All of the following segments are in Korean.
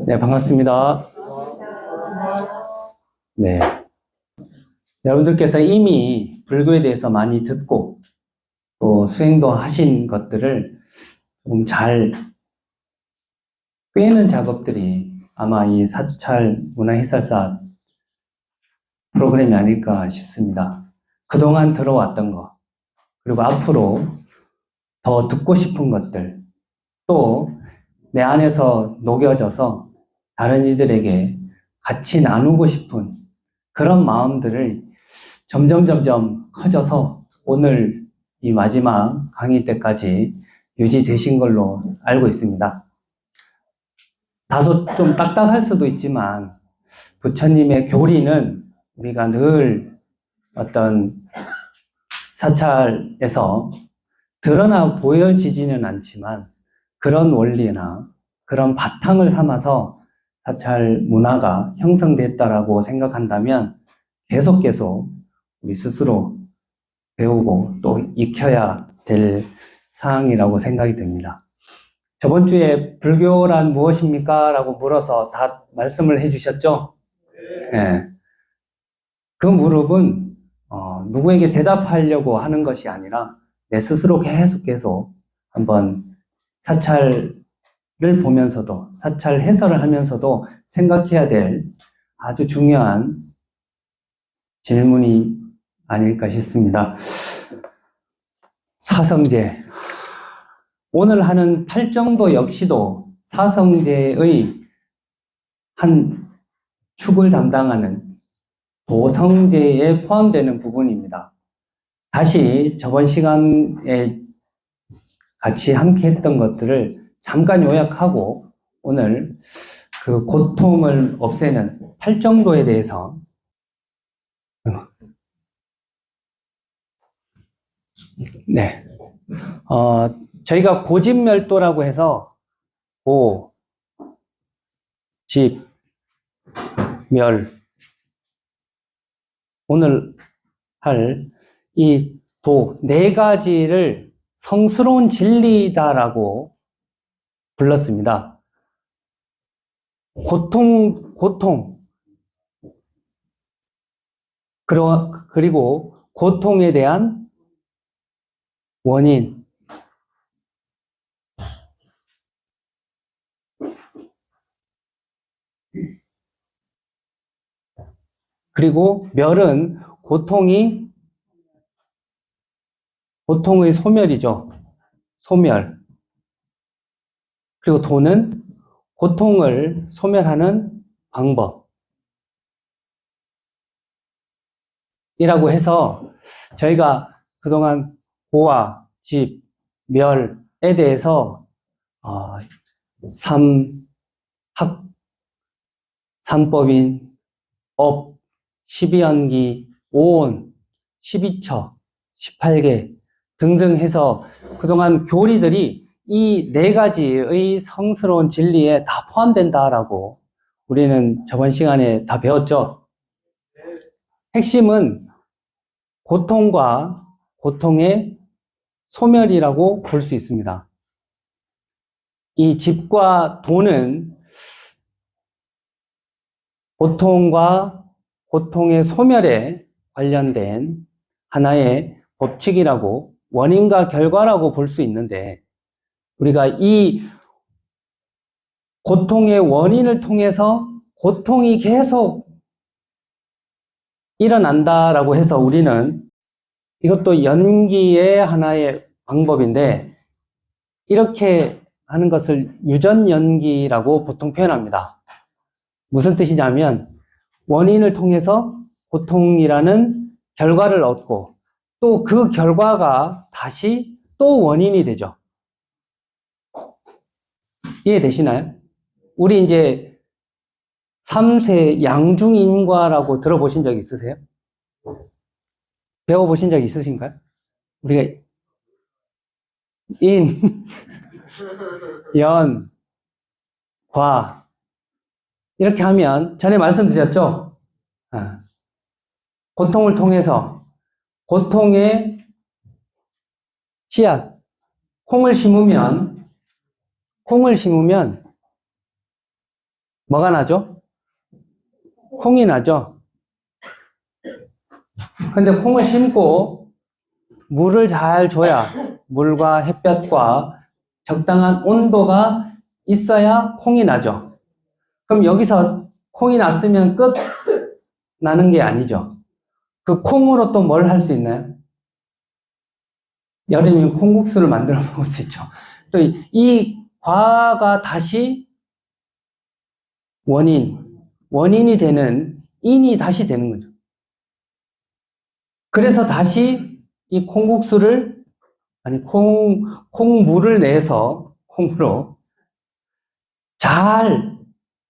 네, 반갑습니다. 네. 여러분들께서 이미 불교에 대해서 많이 듣고 또 수행도 하신 것들을 좀 잘 꿰는 작업들이 아마 이 사찰 문화해설사 프로그램이 아닐까 싶습니다. 그동안 들어왔던 거, 그리고 앞으로 더 듣고 싶은 것들, 또 내 안에서 녹여져서 다른 이들에게 같이 나누고 싶은 그런 마음들을 점점 커져서 오늘 이 마지막 강의 때까지 유지되신 걸로 알고 있습니다. 다소 좀 딱딱할 수도 있지만 부처님의 교리는 우리가 늘 어떤 사찰에서 드러나 보여지지는 않지만 그런 원리나 그런 바탕을 삼아서 사찰 문화가 형성됐다라고 생각한다면 계속 우리 스스로 배우고 또 익혀야 될 사항이라고 생각이 됩니다. 저번 주에 불교란 무엇입니까? 라고 물어서 다 말씀을 해주셨죠? 네. 그 물음은 누구에게 대답하려고 하는 것이 아니라 내 스스로 계속 한번 사찰을 보면서도 사찰 해설을 하면서도 생각해야 될 아주 중요한 질문이 아닐까 싶습니다. 사성제. 오늘 하는 팔정도 역시도 사성제의 한 축을 담당하는 도성제에 포함되는 부분입니다. 다시 저번 시간에 같이 함께 했던 것들을 잠깐 요약하고 오늘 그 고통을 없애는 팔정도에 대해서 네. 저희가 고집멸도라고 해서 고, 집, 멸 오늘 할 이 도 네 가지를 성스러운 진리다라고 불렀습니다. 고통, 그리고 고통에 대한 원인, 그리고 멸은 고통의 소멸이죠. 소멸. 그리고 도는 고통을 소멸하는 방법. 이라고 해서 저희가 그동안 고와 집, 멸에 대해서 삼법인, 업, 12연기, 오온, 12처, 18개 등등 해서 그동안 교리들이 이 네 가지의 성스러운 진리에 다 포함된다라고 우리는 저번 시간에 다 배웠죠. 핵심은 고통과 고통의 소멸이라고 볼 수 있습니다. 이 집과 도는 고통과 고통의 소멸에 관련된 하나의 법칙이라고 원인과 결과라고 볼 수 있는데 우리가 이 고통의 원인을 통해서 고통이 계속 일어난다라고 해서 우리는 이것도 연기의 하나의 방법인데 이렇게 하는 것을 유전연기라고 보통 표현합니다. 무슨 뜻이냐면 원인을 통해서 고통이라는 결과를 얻고 또 그 결과가 다시 또 원인이 되죠. 이해되시나요? 우리 이제 3세 양중인과라고 들어보신 적 있으세요? 배워보신 적 있으신가요? 우리가 인, 연, 과 이렇게 하면 전에 말씀드렸죠? 고통을 통해서 고통의 씨앗, 콩을 심으면 콩을 심으면 뭐가 나죠? 콩이 나죠? 근데 콩을 심고 물을 잘 줘야, 물과 햇볕과 적당한 온도가 있어야 콩이 나죠. 그럼 여기서 콩이 났으면 끝 나는 게 아니죠. 그 콩으로 또 뭘 할 수 있나요? 여름이면 콩국수를 만들어 먹을 수 있죠. 또 이 과가 다시 원인이 되는 인이 다시 되는 거죠. 그래서 다시 이 콩국수를, 아니, 콩물을 내서 콩으로 잘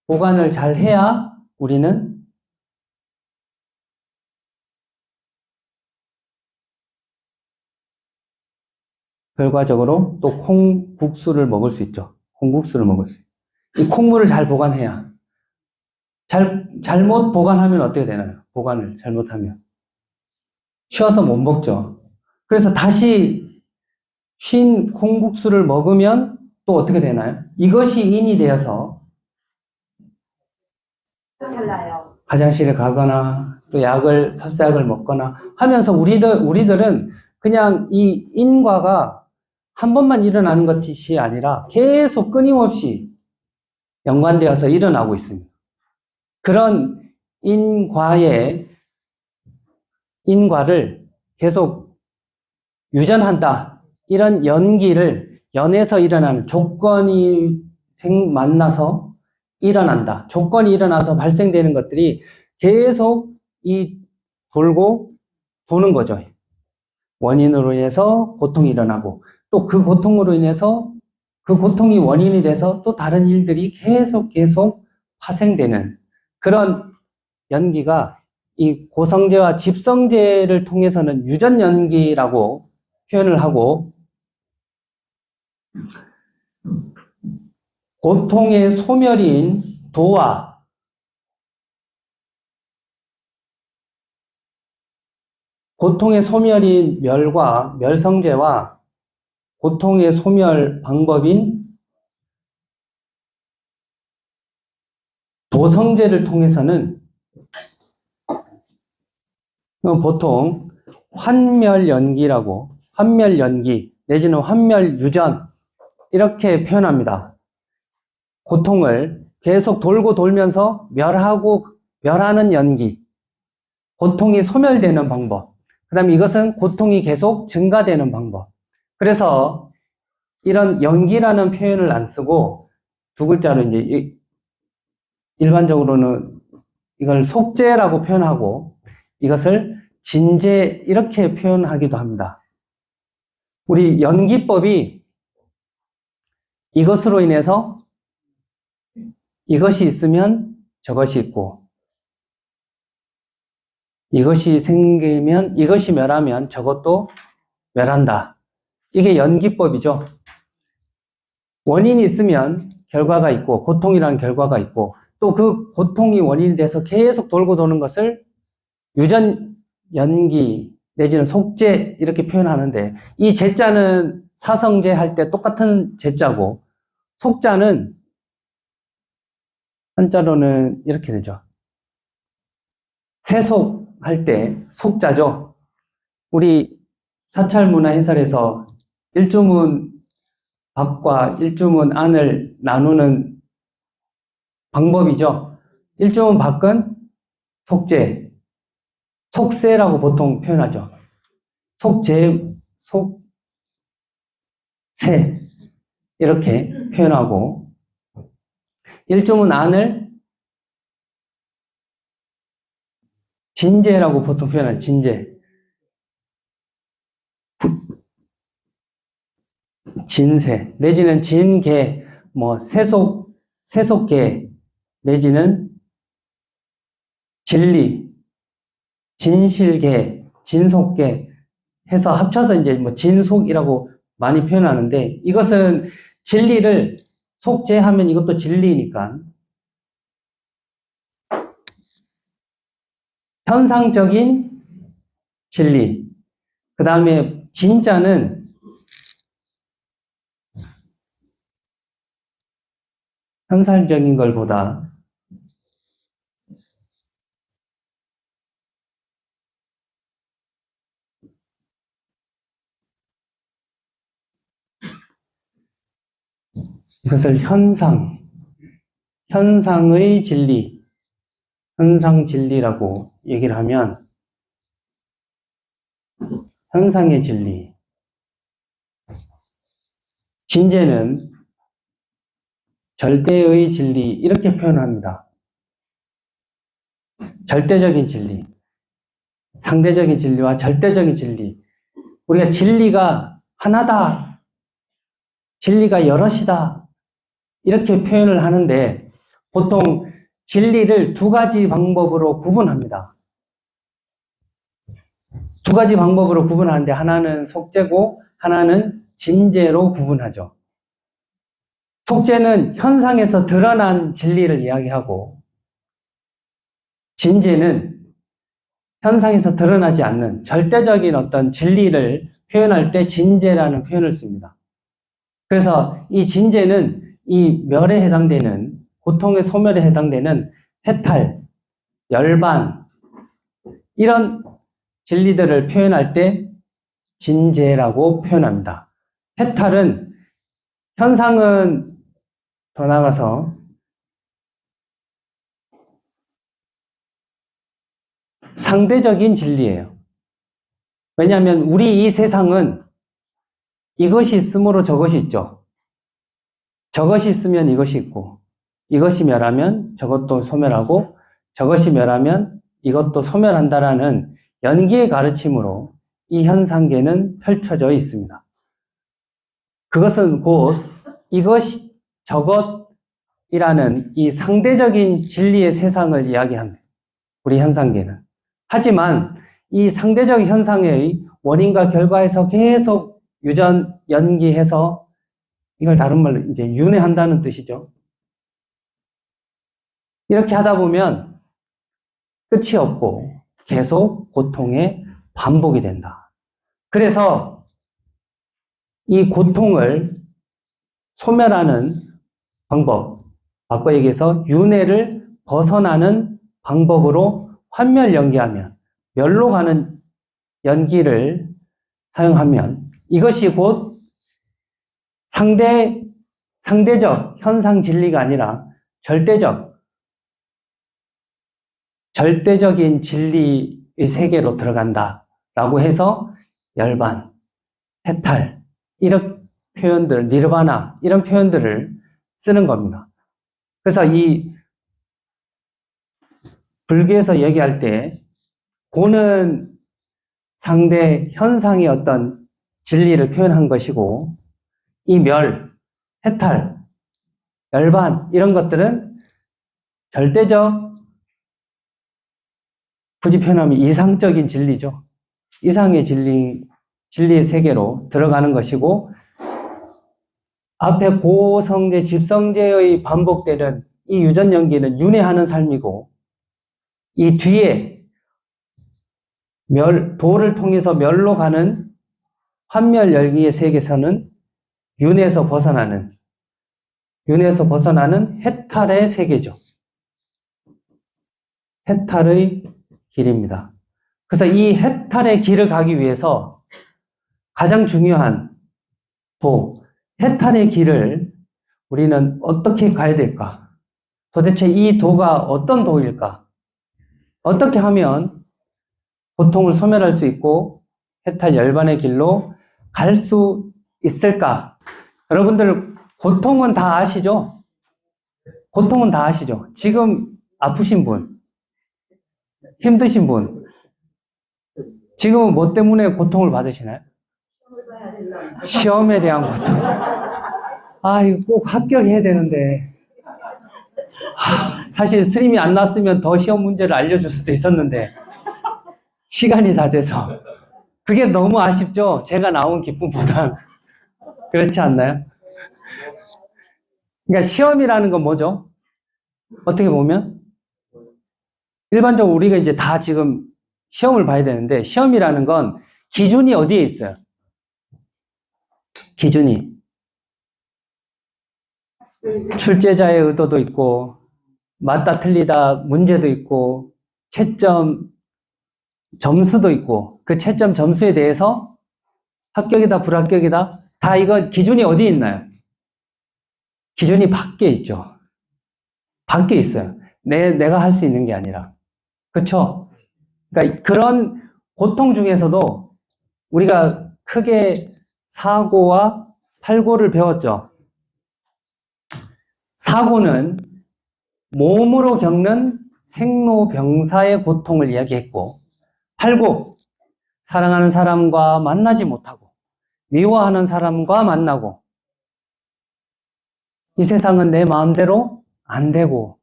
보관을 잘 해야 우리는 결과적으로 또 콩국수를 먹을 수 있죠. 콩국수를 먹을 수 있죠. 이 콩물을 잘 보관해야. 잘못 보관하면 어떻게 되나요? 보관을 잘못하면. 쉬어서 못 먹죠. 그래서 다시 쉰 콩국수를 먹으면 또 어떻게 되나요? 이것이 인이 되어서 달라요. 화장실에 가거나 또 설사약을 먹거나 하면서 우리들은 그냥 이 인과가 한 번만 일어나는 것이 아니라 계속 끊임없이 연관되어서 일어나고 있습니다. 그런 인과를 계속 유전한다. 이런 연에서 일어나는 조건이 만나서 일어난다. 조건이 일어나서 발생되는 것들이 계속 돌고 도는 거죠. 원인으로 인해서 고통이 일어나고 또 그 고통으로 인해서 그 고통이 원인이 돼서 또 다른 일들이 계속 파생되는 그런 연기가 이 고성제와 집성제를 통해서는 유전연기라고 표현을 하고 고통의 소멸인 도와 고통의 소멸인 멸과 멸성제와 고통의 소멸 방법인 도성제를 통해서는 보통 환멸연기 내지는 환멸유전 이렇게 표현합니다. 고통을 계속 돌고 돌면서 멸하는 연기, 고통이 소멸되는 방법, 그 다음에 이것은 고통이 계속 증가되는 방법. 그래서 이런 연기라는 표현을 안 쓰고 두 글자로 이제 일반적으로는 이걸 속죄라고 표현하고 이것을 진죄 이렇게 표현하기도 합니다. 우리 연기법이 이것으로 인해서 이것이 있으면 저것이 있고 이것이 생기면 이것이 멸하면 저것도 멸한다. 이게 연기법이죠. 원인이 있으면 결과가 있고 고통이라는 결과가 있고 또 그 고통이 원인이 돼서 계속 돌고 도는 것을 유전 연기 내지는 속죄 이렇게 표현하는데 이 제자는 사성제 할 때 똑같은 제자고 속자는 한자로는 이렇게 되죠. 세속할 때 속자죠. 우리 사찰문화 해설에서 일주문 밖과 일주문 안을 나누는 방법이죠. 일주문 밖은 속죄, 속세라고 보통 표현하죠. 속죄, 속세 이렇게 표현하고 일주문 안을 진제라고 보통 표현하죠. 진제. 진세 내지는 진계, 세속계 내지는 진리, 진실계, 진속계 해서 합쳐서 이제 진속이라고 많이 표현하는데 이것은 진리를 속죄하면 이것도 진리니까 현상적인 진리. 그 다음에 진자는 현실적인 걸 보다 이것을 현상의 진리, 현상 진리라고 얘기를 하면 현상의 진리, 진제는 절대의 진리 이렇게 표현합니다. 절대적인 진리, 상대적인 진리와 절대적인 진리. 우리가 진리가 하나다, 진리가 여럿이다 이렇게 표현을 하는데 보통 진리를 두 가지 방법으로 구분합니다. 두 가지 방법으로 구분하는데 하나는 속죄고 하나는 진제로 구분하죠. 속죄는 현상에서 드러난 진리를 이야기하고 진제는 현상에서 드러나지 않는 절대적인 어떤 진리를 표현할 때 진제라는 표현을 씁니다. 그래서 이 진제는 이 멸에 해당되는 고통의 소멸에 해당되는 해탈, 열반 이런 진리들을 표현할 때 진제라고 표현합니다. 해탈은 현상은 더 나아가서 상대적인 진리예요. 왜냐하면 우리 이 세상은 이것이 있으므로 저것이 있죠. 저것이 있으면 이것이 있고 이것이 멸하면 저것도 소멸하고 저것이 멸하면 이것도 소멸한다라는 연기의 가르침으로 이 현상계는 펼쳐져 있습니다. 그것은 곧 이것이 저것이라는 이 상대적인 진리의 세상을 이야기합니다. 우리 현상계는. 하지만 이 상대적 현상의 원인과 결과에서 계속 유전, 연기해서 이걸 다른 말로 이제 윤회한다는 뜻이죠. 이렇게 하다 보면 끝이 없고 계속 고통의 반복이 된다. 그래서 이 고통을 소멸하는 방법, 바꿔 얘기해서 윤회를 벗어나는 방법으로 환멸 연기하면, 멸로 가는 연기를 사용하면 이것이 곧 상대적 현상 진리가 아니라 절대적인 진리의 세계로 들어간다라고 해서 열반, 해탈 이런 표현들, 니르바나 이런 표현들을 쓰는 겁니다. 그래서 이 불교에서 얘기할 때 고는 상대 현상의 어떤 진리를 표현한 것이고 이 멸, 해탈, 열반 이런 것들은 절대적, 굳이 표현하면 이상적인 진리죠. 이상의 진리의 세계로 들어가는 것이고 앞에 고성제, 집성제의 반복되는 이 유전연기는 윤회하는 삶이고 이 뒤에 도를 통해서 멸로 가는 환멸열기의 세계에서는 윤회에서 벗어나는 해탈의 세계죠. 해탈의 길입니다. 그래서 이 해탈의 길을 가기 위해서 가장 중요한 해탈의 길을 우리는 어떻게 가야 될까? 도대체 이 도가 어떤 도일까? 어떻게 하면 고통을 소멸할 수 있고 해탈 열반의 길로 갈 수 있을까? 여러분들 고통은 다 아시죠? 고통은 다 아시죠? 지금 아프신 분, 힘드신 분, 지금은 뭐 때문에 고통을 받으시나요? 시험에 대한 고통. 아, 이거 꼭 합격해야 되는데. 사실 스님이 안 났으면 더 시험 문제를 알려줄 수도 있었는데 시간이 다 돼서 그게 너무 아쉽죠? 제가 나온 기쁨보다. 그렇지 않나요? 그러니까 시험이라는 건 뭐죠? 어떻게 보면 일반적으로 우리가 이제 다 지금 시험을 봐야 되는데 시험이라는 건 기준이 어디에 있어요? 기준이 출제자의 의도도 있고, 맞다 틀리다 문제도 있고, 채점 점수도 있고, 그 채점 점수에 대해서 합격이다 불합격이다 다 이거 기준이 어디 있나요? 기준이 밖에 있죠. 밖에 있어요. 내가 할 수 있는 게 아니라. 그렇죠? 그러니까 그런 고통 중에서도 우리가 크게 사고와 팔고를 배웠죠. 사고는 몸으로 겪는 생로병사의 고통을 이야기했고, 팔고 사랑하는 사람과 만나지 못하고 미워하는 사람과 만나고 이 세상은 내 마음대로 안 되고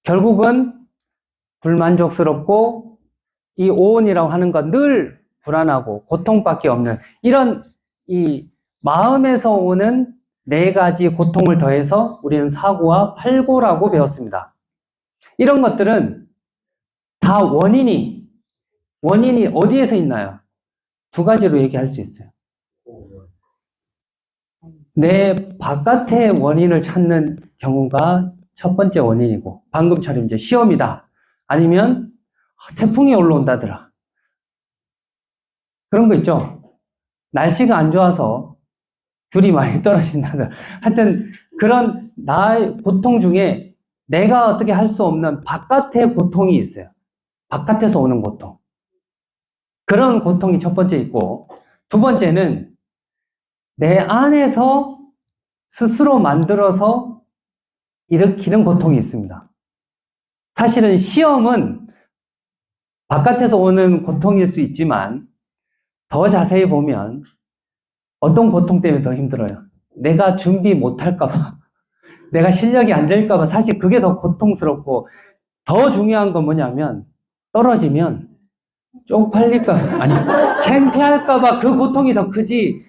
결국은 불만족스럽고 이 오온이라고 하는 건 늘 불안하고 고통밖에 없는 이런 이 마음에서 오는 네 가지 고통을 더해서 우리는 사고와 팔고라고 배웠습니다. 이런 것들은 다 원인이 어디에서 있나요? 두 가지로 얘기할 수 있어요. 내 바깥의 원인을 찾는 경우가 첫 번째 원인이고, 방금처럼 이제 시험이다. 아니면 태풍이 올라온다더라. 그런 거 있죠. 날씨가 안 좋아서 귤이 많이 떨어진다더라. 하여튼 그런 나의 고통 중에 내가 어떻게 할 수 없는 바깥의 고통이 있어요. 바깥에서 오는 고통. 그런 고통이 첫 번째 있고, 두 번째는 내 안에서 스스로 만들어서 일으키는 고통이 있습니다. 사실은 시험은 바깥에서 오는 고통일 수 있지만 더 자세히 보면 어떤 고통 때문에 더 힘들어요? 내가 준비 못할까봐, 내가 실력이 안 될까봐 사실 그게 더 고통스럽고 더 중요한 건 뭐냐면 떨어지면 쪽팔릴까봐, 아니, 창피할까봐 그 고통이 더 크지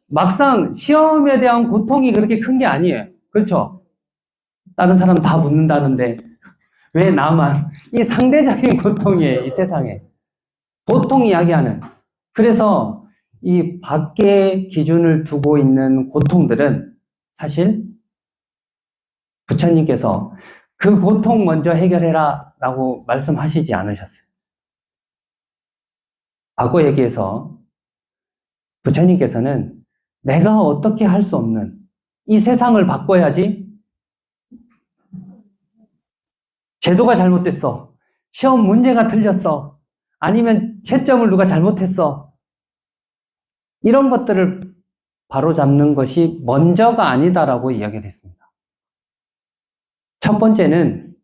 막상 시험에 대한 고통이 그렇게 큰 게 아니에요. 그렇죠? 다른 사람 다 붙는다는데 왜 나만? 이 상대적인 고통이에요, 이 세상에. 보통 이야기하는. 그래서 이 밖에 기준을 두고 있는 고통들은 사실 부처님께서 그 고통 먼저 해결해라 라고 말씀하시지 않으셨어요. 과거 얘기해서 부처님께서는 내가 어떻게 할 수 없는 이 세상을 바꿔야지. 제도가 잘못됐어. 시험 문제가 틀렸어. 아니면 채점을 누가 잘못했어. 이런 것들을 바로잡는 것이 먼저가 아니다라고 이야기를 했습니다. 첫 번째는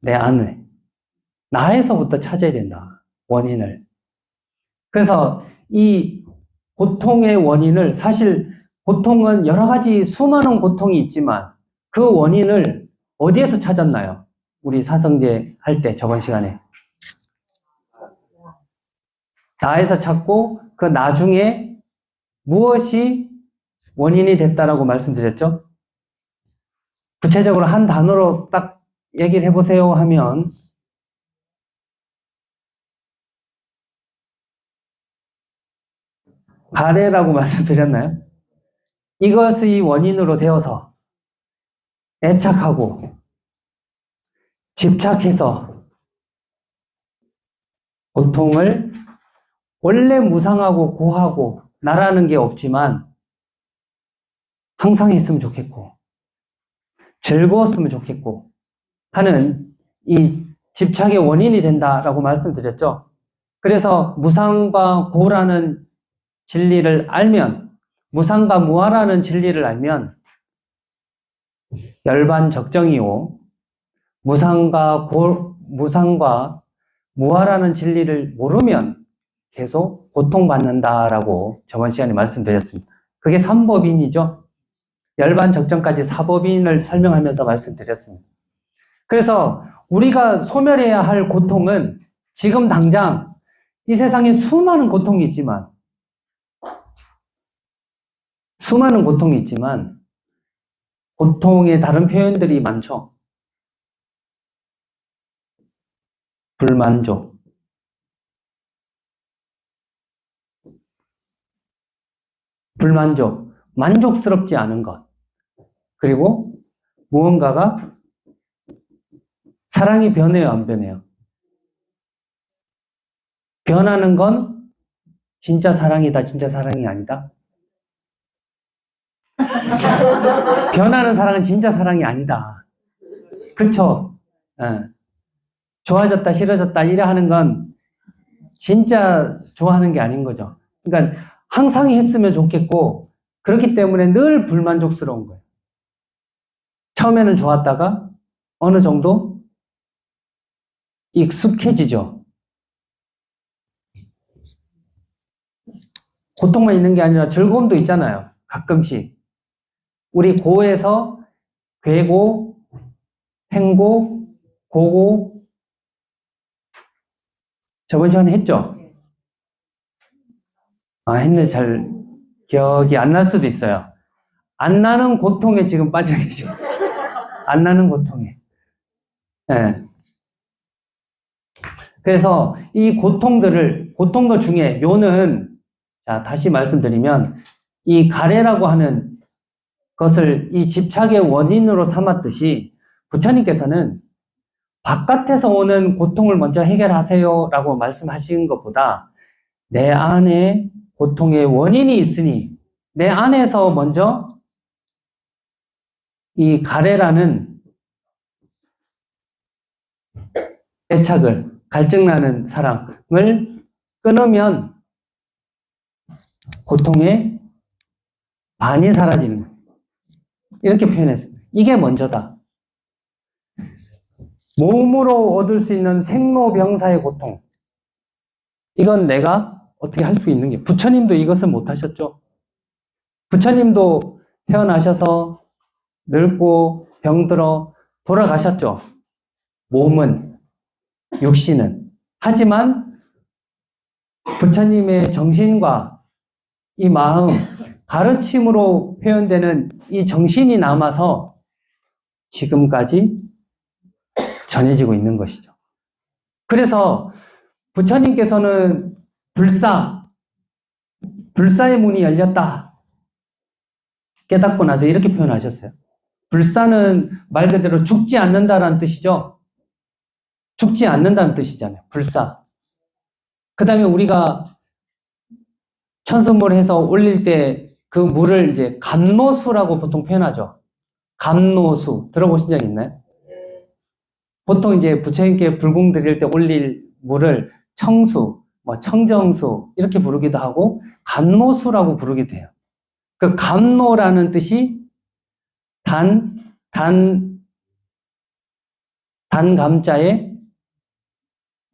내 안에, 나에서부터 찾아야 된다. 원인을. 그래서 이 고통의 원인을, 사실 고통은 여러 가지 수많은 고통이 있지만 그 원인을 어디에서 찾았나요? 우리 사성제 할 때 저번 시간에. 나에서 찾고 그 나중에 무엇이 원인이 됐다라고 말씀드렸죠? 구체적으로 한 단어로 딱 얘기를 해보세요 하면 가래라고 말씀드렸나요? 이것이 원인으로 되어서 애착하고 집착해서 고통을 원래 무상하고 고하고 나라는 게 없지만 항상 했으면 좋겠고 즐거웠으면 좋겠고 하는 이 집착의 원인이 된다라고 말씀드렸죠. 그래서 무상과 고라는 진리를 알면, 무상과 무아라는 진리를 알면 열반적정이요, 무상과 무아라는 진리를 모르면 계속 고통받는다라고 저번 시간에 말씀드렸습니다. 그게 삼법인이죠. 열반적정까지 사법인을 설명하면서 말씀드렸습니다. 그래서 우리가 소멸해야 할 고통은 지금 당장 이 세상에 수많은 고통이 있지만 고통의 다른 표현들이 많죠. 불만족, 만족스럽지 않은 것, 그리고 무언가가 사랑이 변해요, 안 변해요? 변하는 건 진짜 사랑이다, 진짜 사랑이 아니다? 변하는 사랑은 진짜 사랑이 아니다. 그쵸? 예. 좋아졌다, 싫어졌다, 이래 하는 건 진짜 좋아하는 게 아닌 거죠. 그러니까 항상 했으면 좋겠고, 그렇기 때문에 늘 불만족스러운 거예요. 처음에는 좋았다가 어느 정도 익숙해지죠. 고통만 있는 게 아니라 즐거움도 있잖아요. 가끔씩. 우리 고에서 괴고, 횡고, 고고, 저번 시간에 했죠? 했는데 잘 기억이 안 날 수도 있어요. 안 나는 고통에 지금 빠져 계시고. 안 나는 고통에. 네. 그래서 이 고통들 중에 요는, 자, 다시 말씀드리면, 이 가래라고 하는 것을 이 집착의 원인으로 삼았듯이, 부처님께서는 바깥에서 오는 고통을 먼저 해결하세요 라고 말씀하신 것보다, 내 안에 고통의 원인이 있으니, 내 안에서 먼저 이 가래라는 애착을, 갈증나는 사랑을 끊으면 고통의 반이 사라지는 거예요. 이렇게 표현했습니다. 이게 먼저다. 몸으로 얻을 수 있는 생로병사의 고통. 이건 내가 어떻게 할 수 있는 게, 부처님도 이것을 못 하셨죠. 부처님도 태어나셔서 늙고 병들어 돌아가셨죠. 몸은, 육신은. 하지만 부처님의 정신과 이 마음, 가르침으로 표현되는 이 정신이 남아서 지금까지 전해지고 있는 것이죠. 그래서 부처님께서는 불사의 문이 열렸다. 깨닫고 나서 이렇게 표현하셨어요. 불사는 말 그대로 죽지 않는다라는 뜻이죠. 죽지 않는다는 뜻이잖아요. 불사. 그 다음에 우리가 천수물 해서 올릴 때 그 물을 이제 감노수라고 보통 표현하죠. 감노수. 들어보신 적 있나요? 보통 이제 부처님께 불공 드릴 때 올릴 물을 청수, 청정수 이렇게 부르기도 하고 감노수라고 부르기도 해요. 그 감노라는 뜻이 단감자에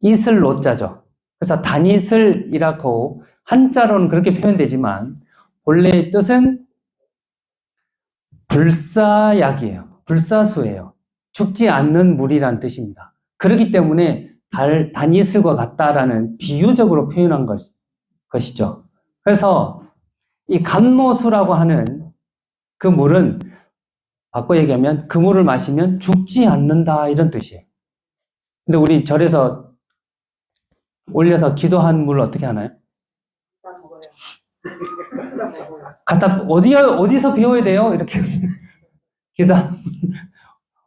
이슬 노자죠. 그래서 단이슬이라고 한자로는 그렇게 표현되지만 본래의 뜻은 불사약이에요. 불사수예요. 죽지 않는 물이란 뜻입니다. 그렇기 때문에 단이슬과 같다라는 비유적으로 표현한 것이죠. 그래서 이 감노수라고 하는 그 물은 바꿔 얘기하면 그 물을 마시면 죽지 않는다 이런 뜻이에요. 근데 우리 절에서 올려서 기도한 물 어떻게 하나요? 갖다 어디서 비워야 돼요? 이렇게 기도.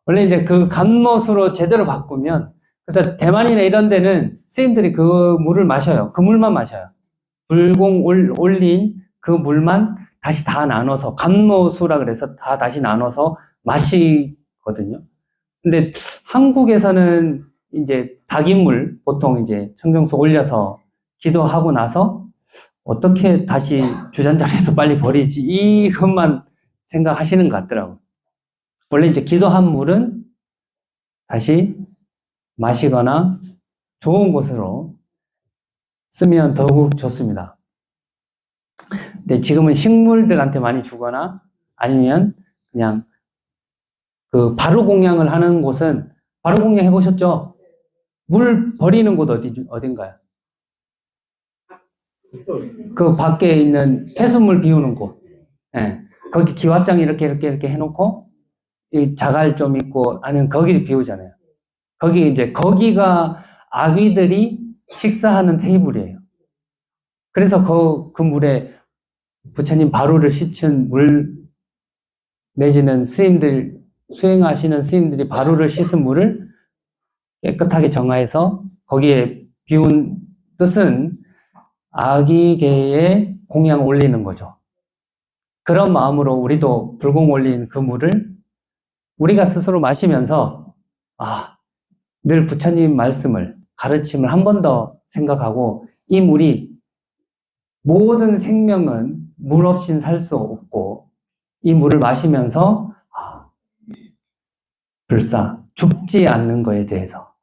원래 이제 그 감노수로 제대로 바꾸면, 그래서 대만이나 이런 데는 스님들이 그 물을 마셔요. 그 물만 마셔요. 불공 올린 그 물만 다시 다 나눠서, 감노수라 그래서 다 다시 나눠서 마시거든요. 근데 한국에서는 이제 닭인물 보통 이제 청정수 올려서 기도하고 나서 어떻게 다시 주전자리에서 빨리 버리지, 이것만 생각하시는 것 같더라고요. 원래 이제 기도한 물은 다시 마시거나 좋은 곳으로 쓰면 더욱 좋습니다. 근데 지금은 식물들한테 많이 주거나 아니면 그냥 그 바루공양을 하는 곳은, 바루공양 해보셨죠? 물 버리는 곳 어딘가요? 그 밖에 있는 폐수물 비우는 곳. 네. 거기 기와장 이렇게 해놓고 이 자갈 좀 있고 아니면 거기 비우잖아요. 거기가 아귀들이 식사하는 테이블이에요. 그래서 그 물에 부처님 바루를 씻은 물 내지는 스님들 수행하시는 스님들이 바루를 씻은 물을 깨끗하게 정화해서 거기에 비운 뜻은 아기개에 공양 올리는 거죠. 그런 마음으로 우리도 불공 올린 그 물을 우리가 스스로 마시면서 늘 부처님 말씀을, 가르침을 한 번 더 생각하고 이 물이 모든 생명은 물 없인 살 수 없고 이 물을 마시면서 불사, 죽지 않는 것에 대해서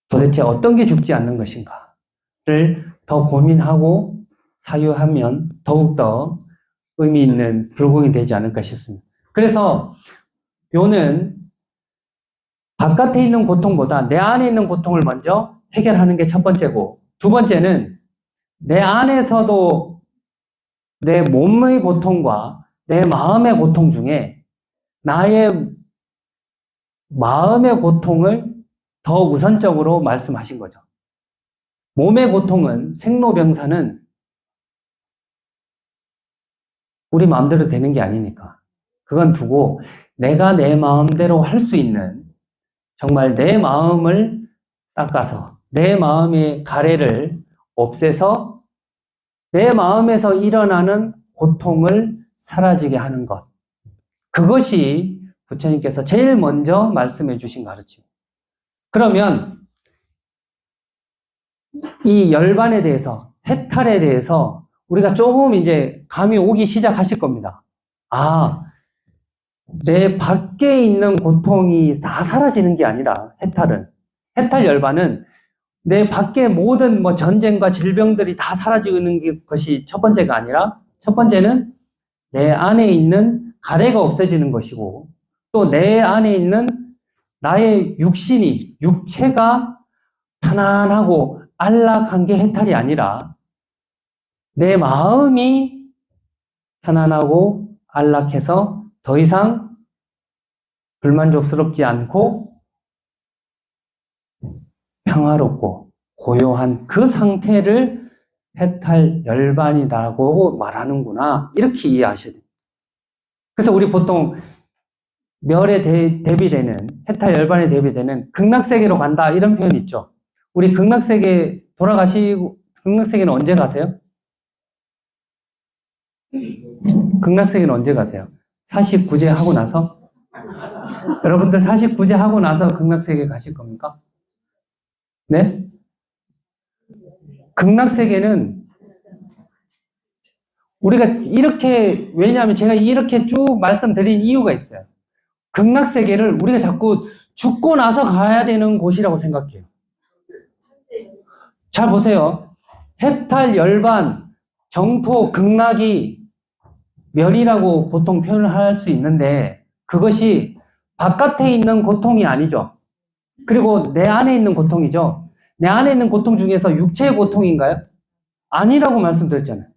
도대체 어떤 게 죽지 않는 것인가를 더 고민하고 사유하면 더욱더 의미 있는 불공이 되지 않을까 싶습니다. 그래서 요는 바깥에 있는 고통보다 내 안에 있는 고통을 먼저 해결하는 게 첫 번째고, 두 번째는 내 안에서도 내 몸의 고통과 내 마음의 고통 중에 나의 마음의 고통을 더 우선적으로 말씀하신 거죠. 몸의 고통은, 생로병사는 우리 마음대로 되는 게 아니니까 그건 두고 내가 내 마음대로 할 수 있는, 정말 내 마음을 닦아서 내 마음의 가래를 없애서 내 마음에서 일어나는 고통을 사라지게 하는 것, 그것이 부처님께서 제일 먼저 말씀해 주신 가르침. 그러면 이 열반에 대해서, 해탈에 대해서 우리가 조금 이제 감이 오기 시작하실 겁니다. 내 밖에 있는 고통이 다 사라지는 게 아니라 해탈 열반은 내 밖에 모든 전쟁과 질병들이 다 사라지는 것이 첫 번째가 아니라, 첫 번째는 내 안에 있는 가래가 없어지는 것이고, 또 내 안에 있는 나의 육체가 편안하고 안락한 게 해탈이 아니라 내 마음이 편안하고 안락해서 더 이상 불만족스럽지 않고 평화롭고 고요한 그 상태를 해탈 열반이라고 말하는구나, 이렇게 이해하셔야 됩니다. 그래서 우리 보통 멸에 대비되는, 해탈 열반에 대비되는 극락세계로 간다, 이런 표현이 있죠. 우리 극락세계 돌아가시고, 극락세계는 언제 가세요? 극락세계는 언제 가세요? 49제 하고 나서? 여러분들 49제 하고 나서 극락세계 가실 겁니까? 네? 극락세계는 우리가 이렇게, 왜냐하면 제가 이렇게 쭉 말씀드린 이유가 있어요. 극락세계를 우리가 자꾸 죽고 나서 가야 되는 곳이라고 생각해요. 잘 보세요. 해탈, 열반, 정토, 극락이 멸이라고 보통 표현을 할 수 있는데 그것이 바깥에 있는 고통이 아니죠. 그리고 내 안에 있는 고통이죠. 내 안에 있는 고통 중에서 육체의 고통인가요? 아니라고 말씀드렸잖아요.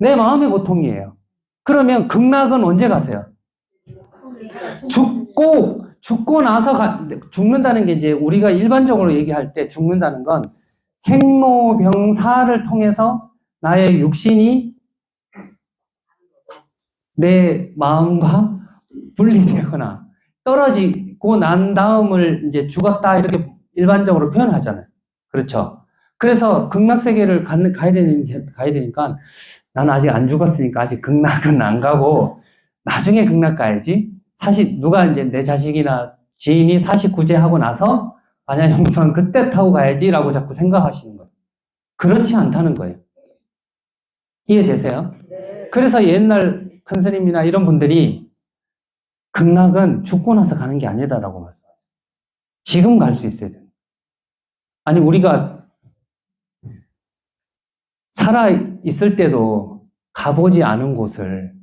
내 마음의 고통이에요. 그러면 극락은 언제 가세요? 죽고 나서 죽는다는 게, 이제 우리가 일반적으로 얘기할 때 죽는다는 건 생로병사를 통해서 나의 육신이 내 마음과 분리되거나 떨어지고 난 다음을 이제 죽었다, 이렇게 일반적으로 표현하잖아요. 그렇죠? 그래서 극락세계를 가야 되니까 나는 아직 안 죽었으니까 아직 극락은 안 가고 나중에 극락 가야지. 사실 누가 이제 내 자식이나 지인이 49제 하고 나서 반야용선 그때 타고 가야지라고 자꾸 생각하시는 거예요. 그렇지 않다는 거예요. 이해되세요? 그래서 옛날 큰 스님이나 이런 분들이 극락은 죽고 나서 가는 게 아니다라고 말씀해요. 지금 갈 수 있어야 돼요. 아니, 우리가 살아 있을 때도 가보지 않은 곳을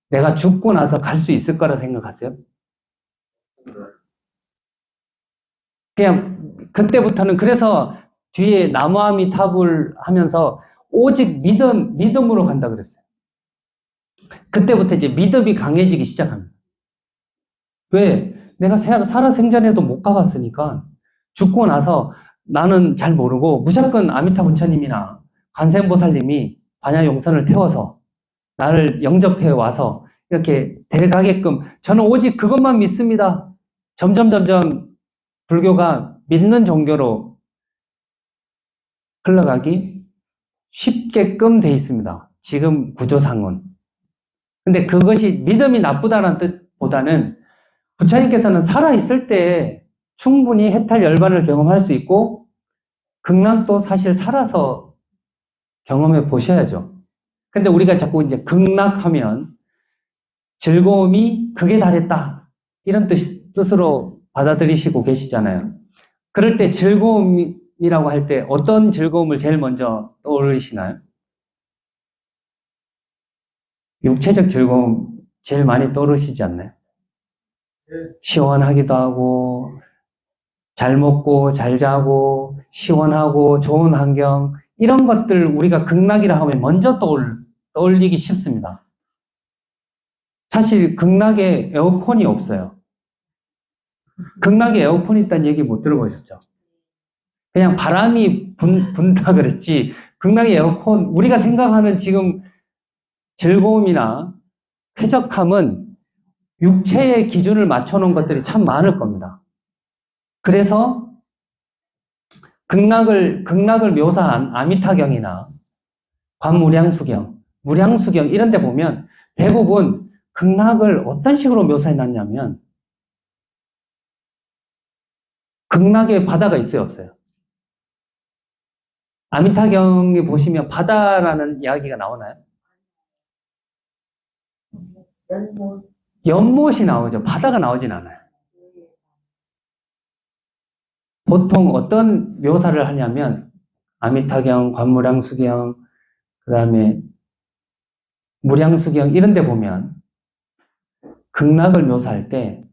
내가 죽고 나서 갈 수 있을 거라 생각하세요? 그냥 그때부터는, 그래서 뒤에 나무아미타불 하면서 오직 믿음으로 간다 그랬어요. 그때부터 이제 믿음이 강해지기 시작합니다. 왜? 내가 살아생전에도 못 가봤으니까 죽고 나서 나는 잘 모르고 무조건 아미타 부처님이나 관세음보살님이 반야용선을 태워서 나를 영접해 와서 이렇게 돼가게끔 저는 오직 그것만 믿습니다. 점점 불교가 믿는 종교로 흘러가기 쉽게끔 돼 있습니다. 지금 구조상은. 근데 그것이 믿음이 나쁘다는 뜻보다는 부처님께서는 살아있을 때 충분히 해탈 열반을 경험할 수 있고 극락도 사실 살아서 경험해 보셔야죠. 근데 우리가 자꾸 이제 극락하면 즐거움이 극에 달했다 이런 뜻으로 받아들이시고 계시잖아요. 그럴 때 즐거움이라고 할 때 어떤 즐거움을 제일 먼저 떠올리시나요? 육체적 즐거움 제일 많이 떠오르시지 않나요? 시원하기도 하고 잘 먹고 잘 자고 시원하고 좋은 환경 이런 것들 우리가 극락이라 하면 먼저 떠올리기 쉽습니다. 사실 극락에 에어컨이 없어요. 극락에 에어컨이 있다는 얘기 못 들어보셨죠? 그냥 바람이 분다 그랬지 극락의 에어컨 우리가 생각하는 지금 즐거움이나 쾌적함은 육체의 기준을 맞춰놓은 것들이 참 많을 겁니다. 그래서 극락을 묘사한 아미타경이나 관무량수경, 무량수경 이런 데 보면 대부분 극락을 어떤 식으로 묘사해놨냐면 극락에 바다가 있어요, 없어요? 아미타경에 보시면 바다라는 이야기가 나오나요? 연못이 나오죠. 바다가 나오진 않아요. 보통 어떤 묘사를 하냐면 아미타경, 관무량수경, 그 다음에 무량수경 이런 데 보면 극락을 묘사할 때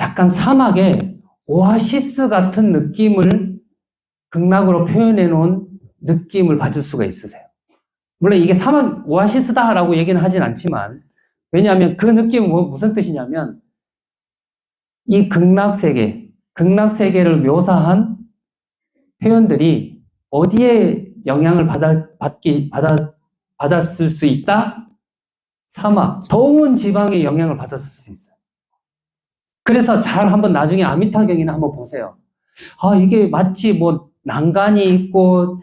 약간 사막에 오아시스 같은 느낌을 극락으로 표현해 놓은 느낌을 받을 수가 있으세요. 물론 이게 사막 오아시스다라고 얘기는 하진 않지만 왜냐하면 그 느낌은 무슨 뜻이냐면 이 극락세계를 묘사한 표현들이 어디에 영향을 받았을 수 있다? 사막, 더운 지방에 영향을 받았을 수 있어요. 그래서 잘 한번 나중에 아미타경이나 한번 보세요. 아, 이게 마치 뭐 난간이 있고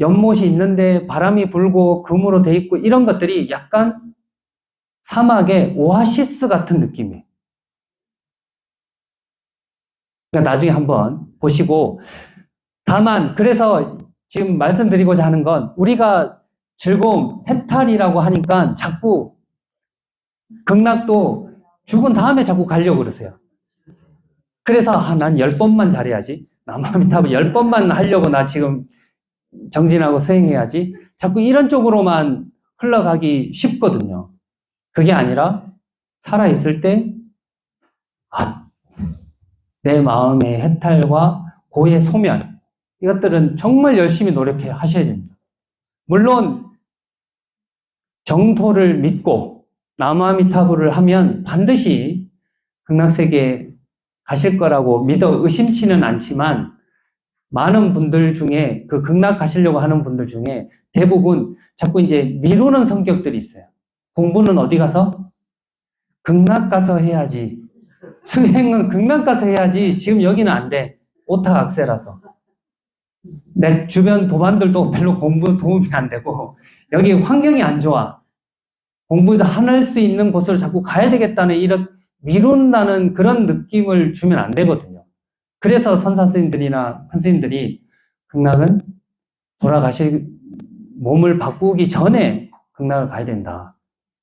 연못이 있는데 바람이 불고 금으로 돼 있고 이런 것들이 약간 사막의 오아시스 같은 느낌이에요. 그러니까 나중에 한번 보시고 다만 그래서 지금 말씀드리고자 하는 건 우리가 즐거움, 해탈이라고 하니까 자꾸 극락도 죽은 다음에 자꾸 가려고 그러세요. 그래서 난 10번만 잘해야지. 남아미타불 10번만 하려고 나 지금 정진하고 수행해야지. 자꾸 이런 쪽으로만 흘러가기 쉽거든요. 그게 아니라 살아있을 때 내 마음의 해탈과 고의 소멸 이것들은 정말 열심히 노력해 하셔야 됩니다. 물론 정토를 믿고 나무아미타불을 하면 반드시 극락세계에 가실 거라고 믿어 의심치는 않지만 많은 분들 중에 그 극락 가시려고 하는 분들 중에 대부분 자꾸 이제 미루는 성격들이 있어요. 공부는 어디 가서? 극락 가서 해야지. 수행은 극락 가서 해야지. 지금 여기는 안 돼. 오타각세라서. 내 주변 도반들도 별로 공부 도움이 안 되고 여기 환경이 안 좋아. 공부도 할 수 있는 곳으로 자꾸 가야 되겠다는 이런 미룬다는 그런 느낌을 주면 안 되거든요. 그래서 선사 스님들이나 큰 스님들이 극락은 돌아가실 몸을 바꾸기 전에 극락을 가야 된다.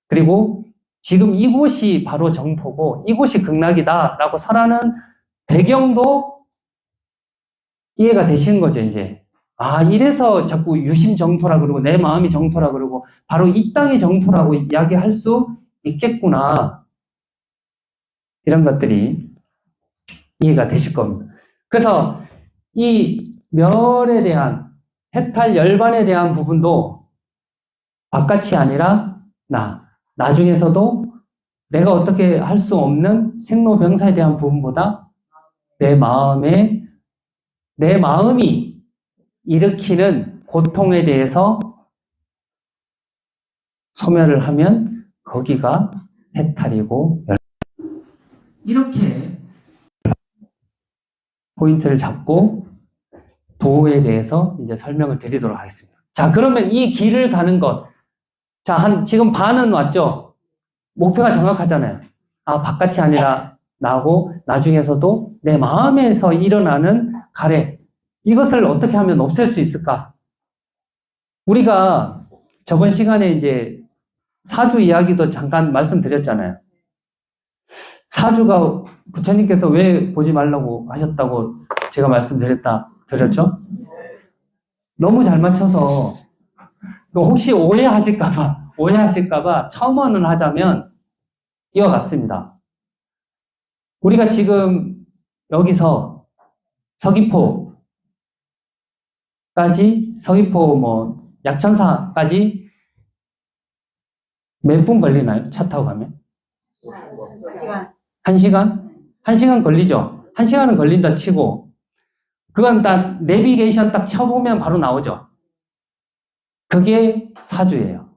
그리고 지금 이곳이 바로 정토고 이곳이 극락이다라고 설하는 배경도 이해가 되시는 거죠, 이제. 아, 이래서 자꾸 유심 정토라 그러고 내 마음이 정토라 그러고 바로 이 땅이 정토라고 이야기할 수 있겠구나. 이런 것들이 이해가 되실 겁니다. 그래서 이 멸에 대한 해탈 열반에 대한 부분도 바깥이 아니라 나중에서도 내가 어떻게 할 수 없는 생로병사에 대한 부분보다 내 마음이 일으키는 고통에 대해서 소멸을 하면 거기가 해탈이고 이렇게 포인트를 잡고 도에 대해서 이제 설명을 드리도록 하겠습니다. 자, 그러면 이 길을 가는 것. 자, 지금 반은 왔죠? 목표가 정확하잖아요. 아, 바깥이 아니라 나고 나중에서도 내 마음에서 일어나는 가래. 이것을 어떻게 하면 없앨 수 있을까? 우리가 저번 시간에 이제 사주 이야기도 잠깐 말씀드렸잖아요. 사주가 부처님께서 왜 보지 말라고 하셨다고 제가 드렸죠? 너무 잘 맞춰서 혹시 오해하실까봐 첨언을 하자면 이와 같습니다. 우리가 지금 여기서 서귀포 약천사까지 몇 분 걸리나요? 차 타고 가면? 1시간? 1시간 걸리죠? 1시간은 걸린다 치고 그건 딱 내비게이션 딱 쳐보면 바로 나오죠? 그게 사주예요.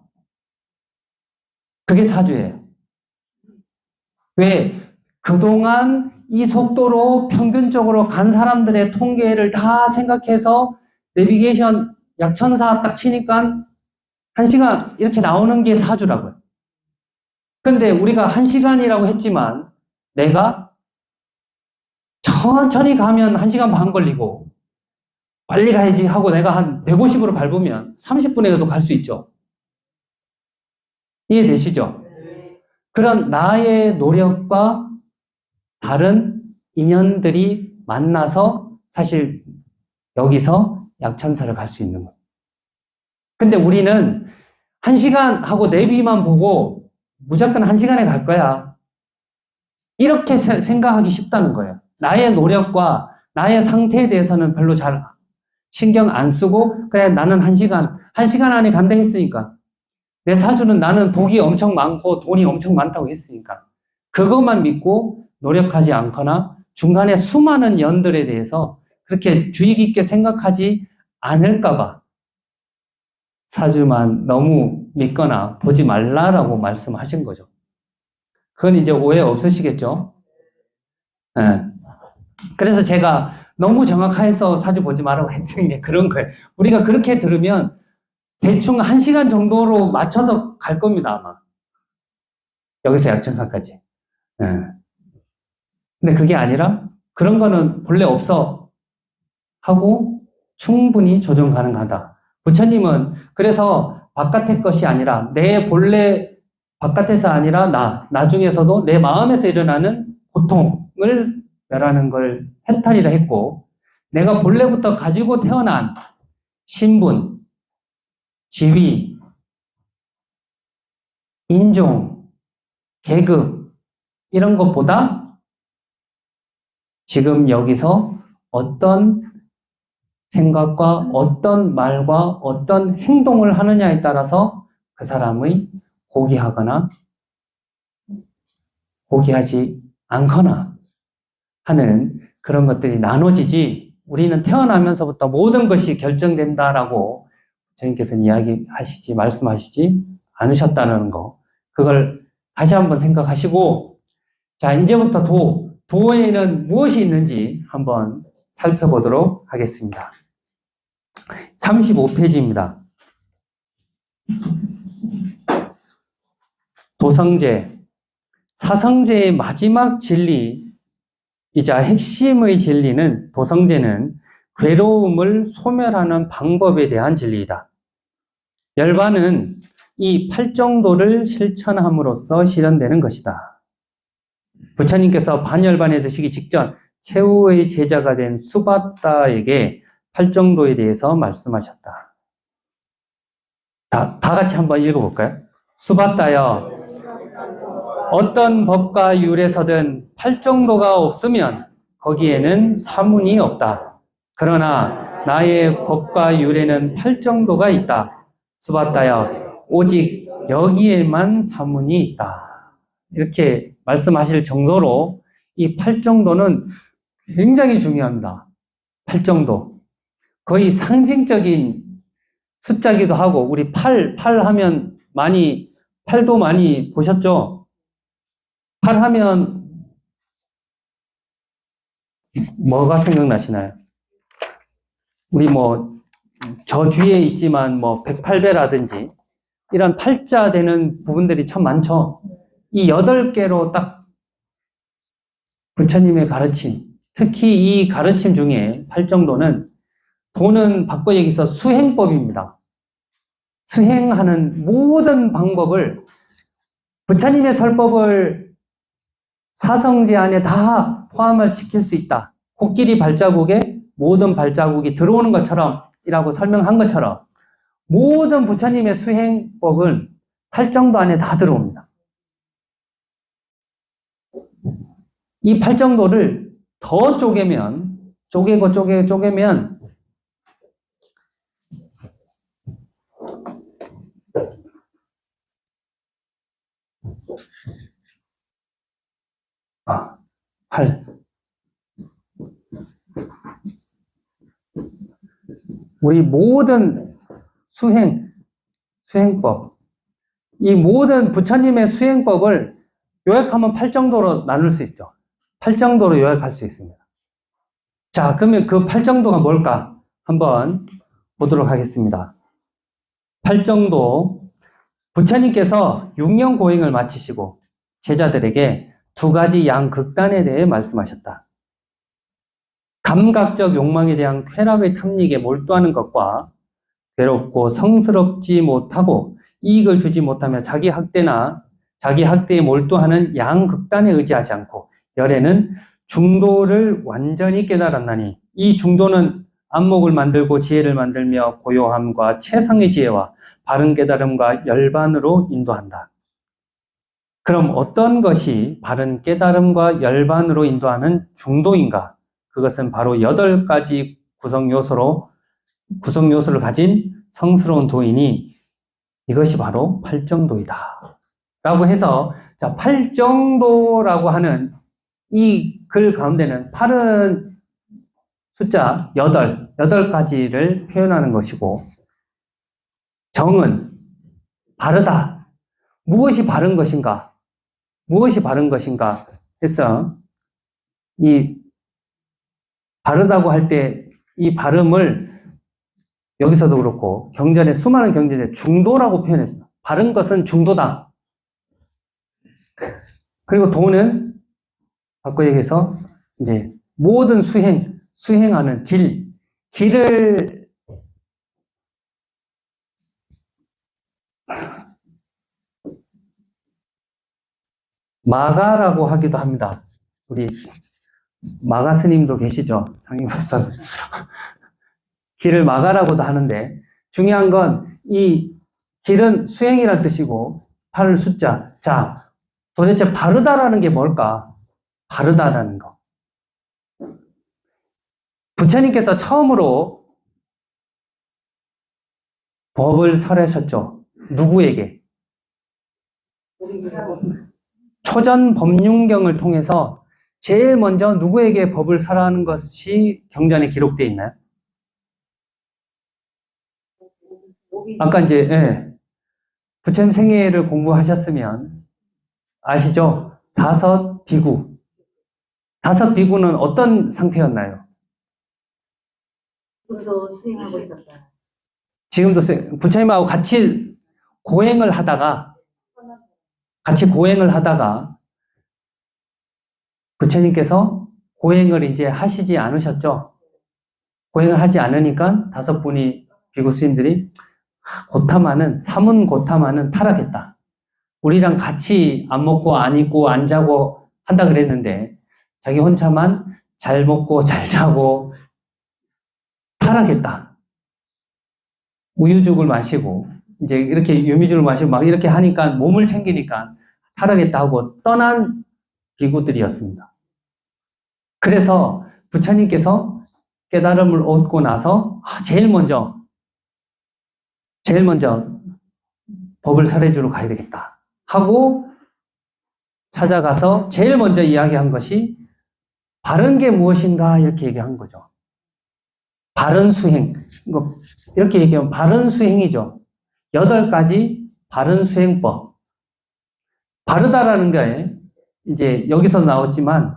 왜? 그동안 이 속도로 평균적으로 간 사람들의 통계를 다 생각해서 내비게이션 약천사 딱 치니까 1시간 이렇게 나오는 게 사주라고요. 근데 우리가 1시간이라고 했지만 내가 천천히 가면 1시간 반 걸리고 빨리 가야지 하고 내가 한 150으로 밟으면 30분에도 갈 수 있죠. 이해되시죠? 그런 나의 노력과 다른 인연들이 만나서 사실 여기서 약천사를 갈 수 있는 거예요. 근데 우리는 1시간 하고 내비만 보고 무조건 1시간에 갈 거야. 이렇게 생각하기 쉽다는 거예요. 나의 노력과 나의 상태에 대해서는 별로 잘 신경 안 쓰고 그냥 나는 1시간 안에 간다 했으니까 내 사주는 나는 복이 엄청 많고 돈이 엄청 많다고 했으니까 그것만 믿고 노력하지 않거나 중간에 수많은 연들에 대해서 그렇게 주의 깊게 생각하지 않을까봐 사주만 너무 믿거나 보지 말라라고 말씀하신 거죠. 그건 이제 오해 없으시겠죠? 네. 그래서 제가 너무 정확해서 사주 보지 말라고 했던 게 그런 거예요. 우리가 그렇게 들으면 대충 1시간 정도로 맞춰서 갈 겁니다, 아마. 여기서 약천사까지. 네. 근데 그게 아니라 그런 거는 본래 없어 하고 충분히 조정 가능하다. 부처님은 그래서 바깥의 것이 아니라 내 본래 바깥에서 아니라 나중에서도 내 마음에서 일어나는 고통을 멸하는 걸 해탈이라 했고 내가 본래부터 가지고 태어난 신분, 지위, 인종, 계급 이런 것보다 지금 여기서 어떤 생각과 어떤 말과 어떤 행동을 하느냐에 따라서 그 사람의 포기하거나 포기하지 않거나 하는 그런 것들이 나눠지지 우리는 태어나면서부터 모든 것이 결정된다라고 선생님께서는 말씀하시지 않으셨다는 거. 그걸 다시 한번 생각하시고 자 이제부터 도에는 무엇이 있는지 한번 살펴보도록 하겠습니다. 35페이지입니다. 도성제, 사성제의 마지막 진리이자 핵심의 진리는 도성제는 괴로움을 소멸하는 방법에 대한 진리이다. 열반은 이 팔정도를 실천함으로써 실현되는 것이다. 부처님께서 반열반에 드시기 직전 최후의 제자가 된 수바다에게 팔정도에 대해서 말씀하셨다. 다 같이 한번 읽어볼까요? 수바다여, 어떤 법과 율에서든 팔정도가 없으면 거기에는 사문이 없다. 그러나 나의 법과 율에는 팔정도가 있다. 수바다여, 오직 여기에만 사문이 있다. 이렇게 말씀하실 정도로 이 팔정도는 굉장히 중요합니다. 팔정도. 거의 상징적인 숫자기도 하고 우리 팔 하면 팔도 많이 보셨죠? 팔하면 뭐가 생각나시나요? 우리 저 뒤에 있지만 108배라든지 이런 팔자 되는 부분들이 참 많죠. 이 8개로 딱 부처님의 가르침, 특히 이 가르침 중에 팔정도는 도는 바꿔 얘기해서 수행법입니다. 수행하는 모든 방법을 부처님의 설법을 사성제 안에 다 포함을 시킬 수 있다. 코끼리 발자국에 모든 발자국이 들어오는 것처럼 이라고 설명한 것처럼 모든 부처님의 수행법은 팔정도 안에 다 들어옵니다. 이 팔정도를 더 쪼개면 우리 모든 수행법, 이 모든 부처님의 수행법을 요약하면 8정도로 나눌 수 있죠. 8정도로 요약할 수 있습니다. 자, 그러면 그 8정도가 뭘까? 한번 보도록 하겠습니다. 8정도, 부처님께서 6년 고행을 마치시고 제자들에게 2가지 양극단에 대해 말씀하셨다. 감각적 욕망에 대한 쾌락의 탐닉에 몰두하는 것과 괴롭고 성스럽지 못하고 이익을 주지 못하며 자기 학대에 몰두하는 양극단에 의지하지 않고 열에는 중도를 완전히 깨달았나니 이 중도는 안목을 만들고 지혜를 만들며 고요함과 최상의 지혜와 바른 깨달음과 열반으로 인도한다. 그럼 어떤 것이 바른 깨달음과 열반으로 인도하는 중도인가? 그것은 바로 8가지 구성 요소를 가진 성스러운 도인이 이것이 바로 팔정도이다. 라고 해서, 자, 팔정도라고 하는 이 글 가운데는 8은 숫자 8가지를 표현하는 것이고, 정은 바르다. 무엇이 바른 것인가? 무엇이 바른 것인가? 해서, 이 바르다고 할 때 이 발음을 여기서도 그렇고 경전에 수많은 경전에 중도라고 표현했어요. 바른 것은 중도다. 그리고 도는 바꿔 얘기해서 이제 모든 수행하는 길을 마가라고 하기도 합니다. 우리 마가 스님도 계시죠? 상임법사 길을 마가라고도 하는데 중요한 건 이 길은 수행이란 뜻이고 8을 숫자. 자, 도대체 바르다라는 게 뭘까? 바르다라는 거. 부처님께서 처음으로 법을 설하셨죠. 누구에게? 초전 법륜경을 통해서 제일 먼저 누구에게 법을 설하는 것이 경전에 기록되어 있나요? 아까 이제 부처님 생애를 공부하셨으면 아시죠? 5 비구. 5 비구는 어떤 상태였나요? 지금도 수행하고 있었어요. 지금도 부처님하고 같이 고행을 하다가 부처님께서 고행을 이제 하시지 않으셨죠? 고행을 하지 않으니까 5분이 비구 스님들이 사문 고타마는 타락했다. 우리랑 같이 안 먹고 안 입고 안 자고 한다 그랬는데 자기 혼자만 잘 먹고 잘 자고 타락했다. 우유죽을 마시고 이제 이렇게 유미죽을 마시고 막 이렇게 하니까 몸을 챙기니까 타락했다 하고 떠난 비구들이었습니다. 그래서 부처님께서 깨달음을 얻고 나서 제일 먼저 법을 설해주러 가야 되겠다 하고 찾아가서 제일 먼저 이야기한 것이 바른 게 무엇인가 이렇게 얘기한 거죠. 바른 수행. 이렇게 얘기하면 바른 수행이죠. 8가지 바른 수행법. 바르다라는 게 이제 여기서 나왔지만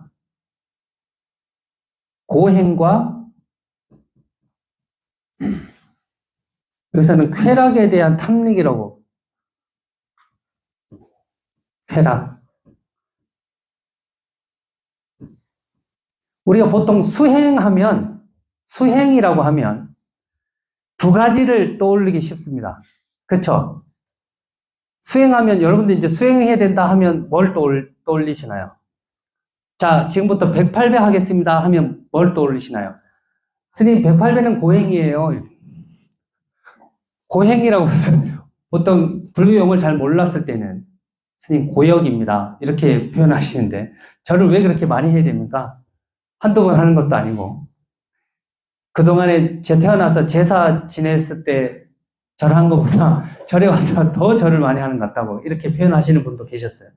고행과 여기서는 쾌락에 대한 탐닉이라고. 쾌락. 우리가 보통 수행이라고 하면 두 가지를 떠올리기 쉽습니다. 그쵸? 수행하면, 여러분들 이제 수행해야 된다 하면 뭘 떠올리시나요? 자, 지금부터 108배 하겠습니다 하면 뭘 떠올리시나요? 스님, 108배는 고행이에요. 고행이라고 해서 보통 불교 용어를 잘 몰랐을 때는 스님 고역입니다 이렇게 표현하시는데 저를 왜 그렇게 많이 해야 됩니까? 한두 번 하는 것도 아니고 그동안에 제 태어나서 제사 지냈을 때 절 한 것보다 절에 와서 더 절을 많이 하는 것 같다고 이렇게 표현하시는 분도 계셨어요.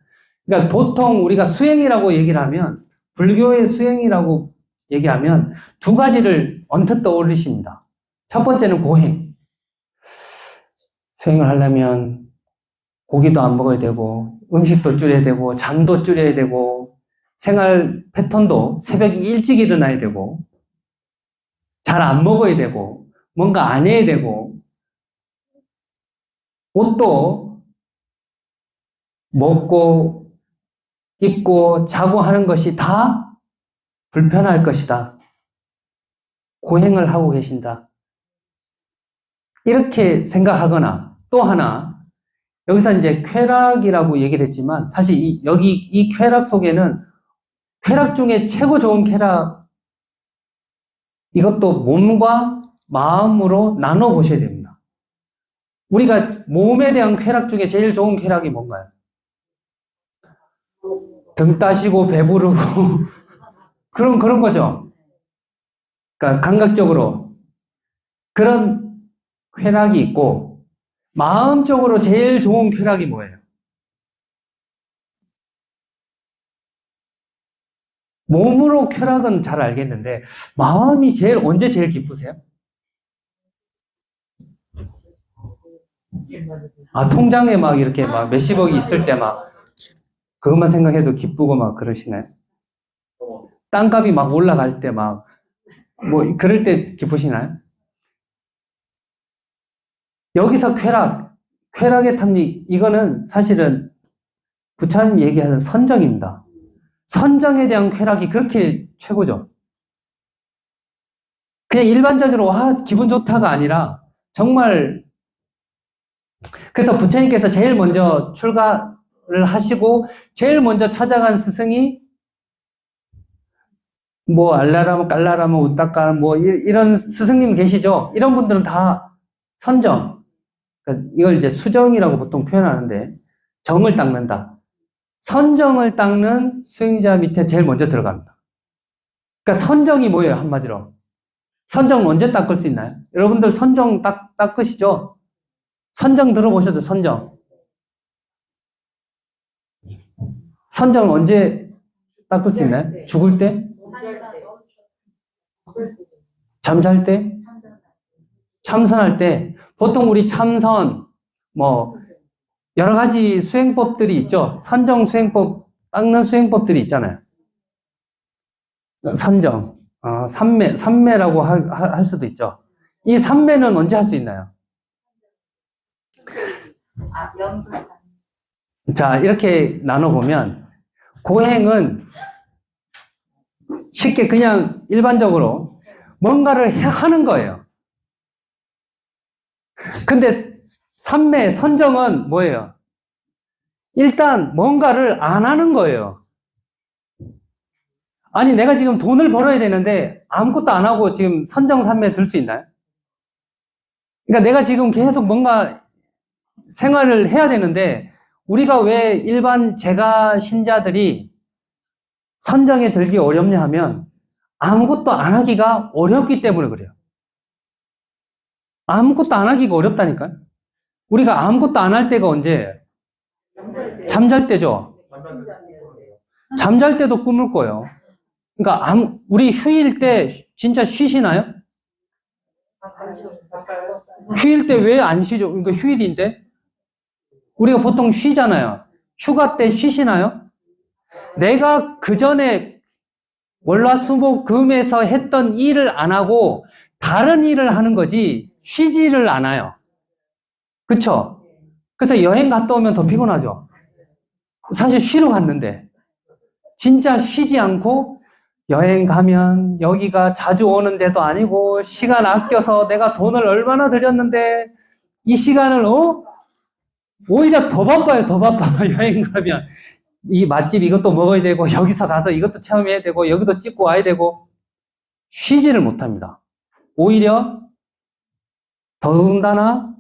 그러니까 보통 우리가 수행이라고 얘기를 하면 불교의 수행이라고 얘기하면 두 가지를 언뜻 떠올리십니다. 첫 번째는 고행. 수행을 하려면 고기도 안 먹어야 되고 음식도 줄여야 되고 잠도 줄여야 되고 생활 패턴도 새벽 일찍 일어나야 되고 잘 안 먹어야 되고 뭔가 안 해야 되고 옷도 먹고 입고 자고 하는 것이 다 불편할 것이다. 고행을 하고 계신다. 이렇게 생각하거나 또 하나 여기서 이제 쾌락이라고 얘기를 했지만 사실 이 쾌락 속에는 쾌락 중에 최고 좋은 쾌락 이것도 몸과 마음으로 나눠 보셔야 됩니다. 우리가 몸에 대한 쾌락 중에 제일 좋은 쾌락이 뭔가요? 등 따시고 배부르고 그런 거죠. 그러니까 감각적으로 그런 쾌락이 있고 마음적으로 제일 좋은 쾌락이 뭐예요? 몸으로 쾌락은 잘 알겠는데 마음이 언제 제일 기쁘세요? 통장에 막 이렇게 막 몇십억이 있을 때 막 그것만 생각해도 기쁘고 막 그러시나요? 땅값이 막 올라갈 때 막 뭐 그럴 때 기쁘시나요? 여기서 쾌락의 탐닉 이거는 사실은 부처님 얘기하는 선정입니다. 선정에 대한 쾌락이 그렇게 최고죠. 그냥 일반적으로 기분 좋다가 아니라 정말 그래서 부처님께서 제일 먼저 출가를 하시고 제일 먼저 찾아간 스승이 뭐 알라라마 깔라라마 우따까 뭐 이런 스승님 계시죠? 이런 분들은 다 선정. 그러니까 이걸 이제 수정이라고 보통 표현하는데 정을 닦는다. 선정을 닦는 수행자 밑에 제일 먼저 들어갑니다. 그러니까 선정이 뭐예요? 한마디로. 선정 언제 닦을 수 있나요? 여러분들 선정 닦으시죠? 선정 들어보셔도 선정. 선정 언제 닦을 수 있나요? 죽을 때? 잠잘 때? 참선할 때? 보통 우리 참선, 뭐, 여러 가지 수행법들이 있죠. 선정 수행법, 닦는 수행법들이 있잖아요. 선정, 삼매라고 할 수도 있죠. 이 삼매는 언제 할 수 있나요? 자, 이렇게 나눠보면, 고행은 쉽게 그냥 일반적으로 뭔가를 하는 거예요. 근데 삼매, 선정은 뭐예요? 일단 뭔가를 안 하는 거예요. 아니, 내가 지금 돈을 벌어야 되는데 아무것도 안 하고 지금 선정 삼매 들 수 있나요? 그러니까 내가 지금 계속 뭔가 생활을 해야 되는데 우리가 왜 일반 재가 신자들이 선정에 들기 어렵냐 하면 아무것도 안 하기가 어렵기 때문에 그래요. 아무것도 안 하기가 어렵다니까요. 우리가 아무것도 안 할 때가 언제예요? 잠잘 때죠. 잠잘 때도 꿈을 꿔요. 그러니까 우리 휴일 때 진짜 쉬시나요? 휴일 때 왜 안 쉬죠? 그러니까 휴일인데 우리가 보통 쉬잖아요. 휴가 때 쉬시나요? 내가 그 전에 월화수목금에서 했던 일을 안 하고 다른 일을 하는 거지 쉬지를 않아요. 그쵸? 그래서 여행 갔다 오면 더 피곤하죠. 사실 쉬러 갔는데 진짜 쉬지 않고 여행 가면 여기가 자주 오는 데도 아니고 시간 아껴서 내가 돈을 얼마나 들였는데 이 시간을 오히려 더 바빠요. 더 바빠. 여행 가면 이 맛집 이것도 먹어야 되고 여기서 가서 이것도 체험해야 되고 여기도 찍고 와야 되고 쉬지를 못합니다. 오히려 더군다나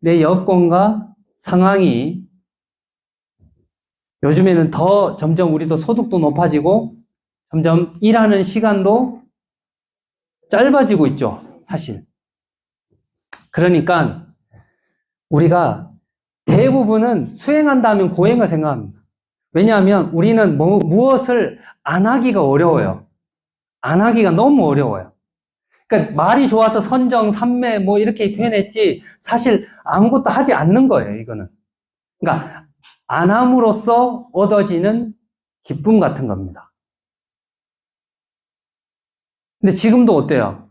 내 여건과 상황이 요즘에는 더 점점 우리도 소득도 높아지고 점점 일하는 시간도 짧아지고 있죠, 사실. 그러니까 우리가 대부분은 수행한다면 고행을 생각합니다. 왜냐하면 우리는 무엇을 안 하기가 어려워요. 안 하기가 너무 어려워요. 그러니까 말이 좋아서 선정, 삼매 뭐 이렇게 표현했지 사실 아무것도 하지 않는 거예요, 이거는. 그러니까 안 함으로써 얻어지는 기쁨 같은 겁니다. 근데 지금도 어때요?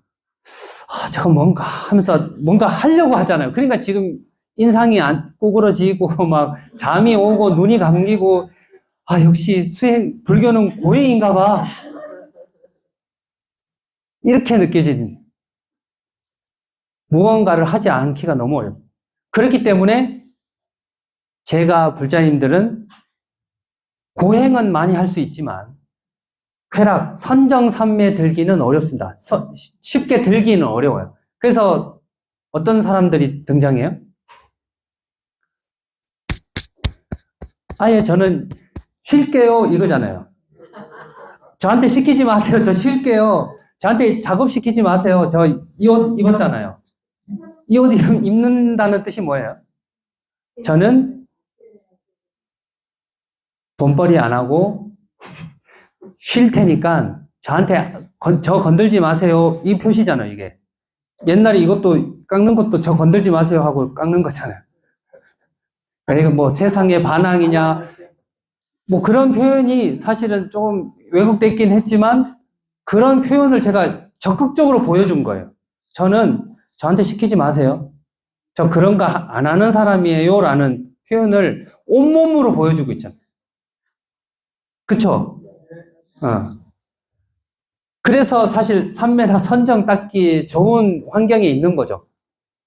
저거 뭔가 하면서 뭔가 하려고 하잖아요. 그러니까 지금 인상이 안 구부러지고 막 잠이 오고 눈이 감기고 역시 불교는 고행인가 봐. 이렇게 느껴지는 무언가를 하지 않기가 너무 어렵습니다. 그렇기 때문에 제가 불자님들은 고행은 많이 할 수 있지만 쾌락, 선정삼매 들기는 어렵습니다. 쉽게 들기는 어려워요. 그래서 어떤 사람들이 등장해요? 아예 저는 쉴게요 이거잖아요. 저한테 시키지 마세요. 저 쉴게요. 저한테 작업시키지 마세요. 저 이 옷 입었잖아요. 이 옷 입는다는 뜻이 뭐예요? 저는 돈벌이 안 하고 쉴 테니까 저한테 저 건들지 마세요. 이 표시잖아요, 이게. 옛날에 이것도 깎는 것도 저 건들지 마세요 하고 깎는 거잖아요. 그러니까 뭐 세상의 반항이냐, 뭐 그런 표현이 사실은 조금 왜곡됐긴 했지만 그런 표현을 제가 적극적으로 보여준 거예요. 저는 저한테 시키지 마세요. 저 그런 거 안 하는 사람이에요 라는 표현을 온몸으로 보여주고 있잖아요. 그쵸? 그래서 사실 삼매나 선정 닦기 좋은 환경에 있는 거죠.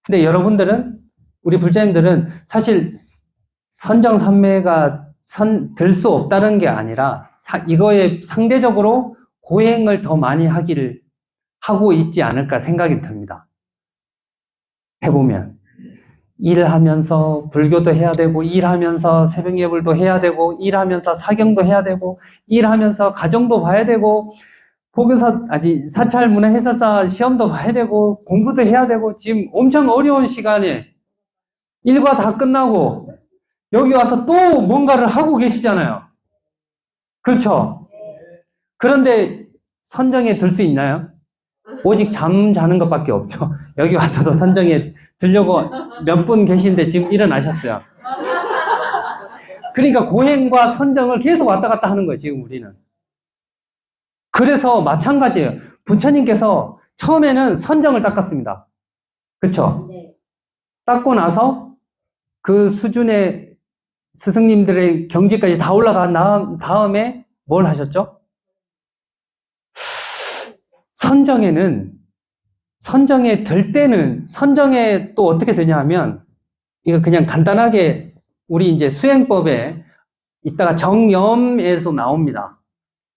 근데 여러분들은, 우리 불자님들은 사실 선정 삼매가 들 수 없다는 게 아니라 이거에 상대적으로 고행을 더 많이 하고 있지 않을까 생각이 듭니다. 해보면. 일하면서 불교도 해야 되고, 일하면서 새벽 예불도 해야 되고, 일하면서 사경도 해야 되고, 일하면서 가정도 봐야 되고, 사찰 문화해설사 시험도 봐야 되고, 공부도 해야 되고, 지금 엄청 어려운 시간에 일과 다 끝나고, 여기 와서 또 뭔가를 하고 계시잖아요. 그렇죠? 그런데 선정에 들 수 있나요? 오직 잠 자는 것밖에 없죠. 여기 와서도 선정에 들려고 몇 분 계신데 지금 일어나셨어요. 그러니까 고행과 선정을 계속 왔다 갔다 하는 거예요, 지금 우리는. 그래서 마찬가지예요. 부처님께서 처음에는 선정을 닦았습니다. 그렇죠? 닦고 나서 그 수준의 스승님들의 경지까지 다 올라간 다음에 뭘 하셨죠? 선정에 들 때는, 선정에 또 어떻게 되냐 하면, 이거 그냥 간단하게 우리 이제 수행법에 이따가 정념에서 나옵니다.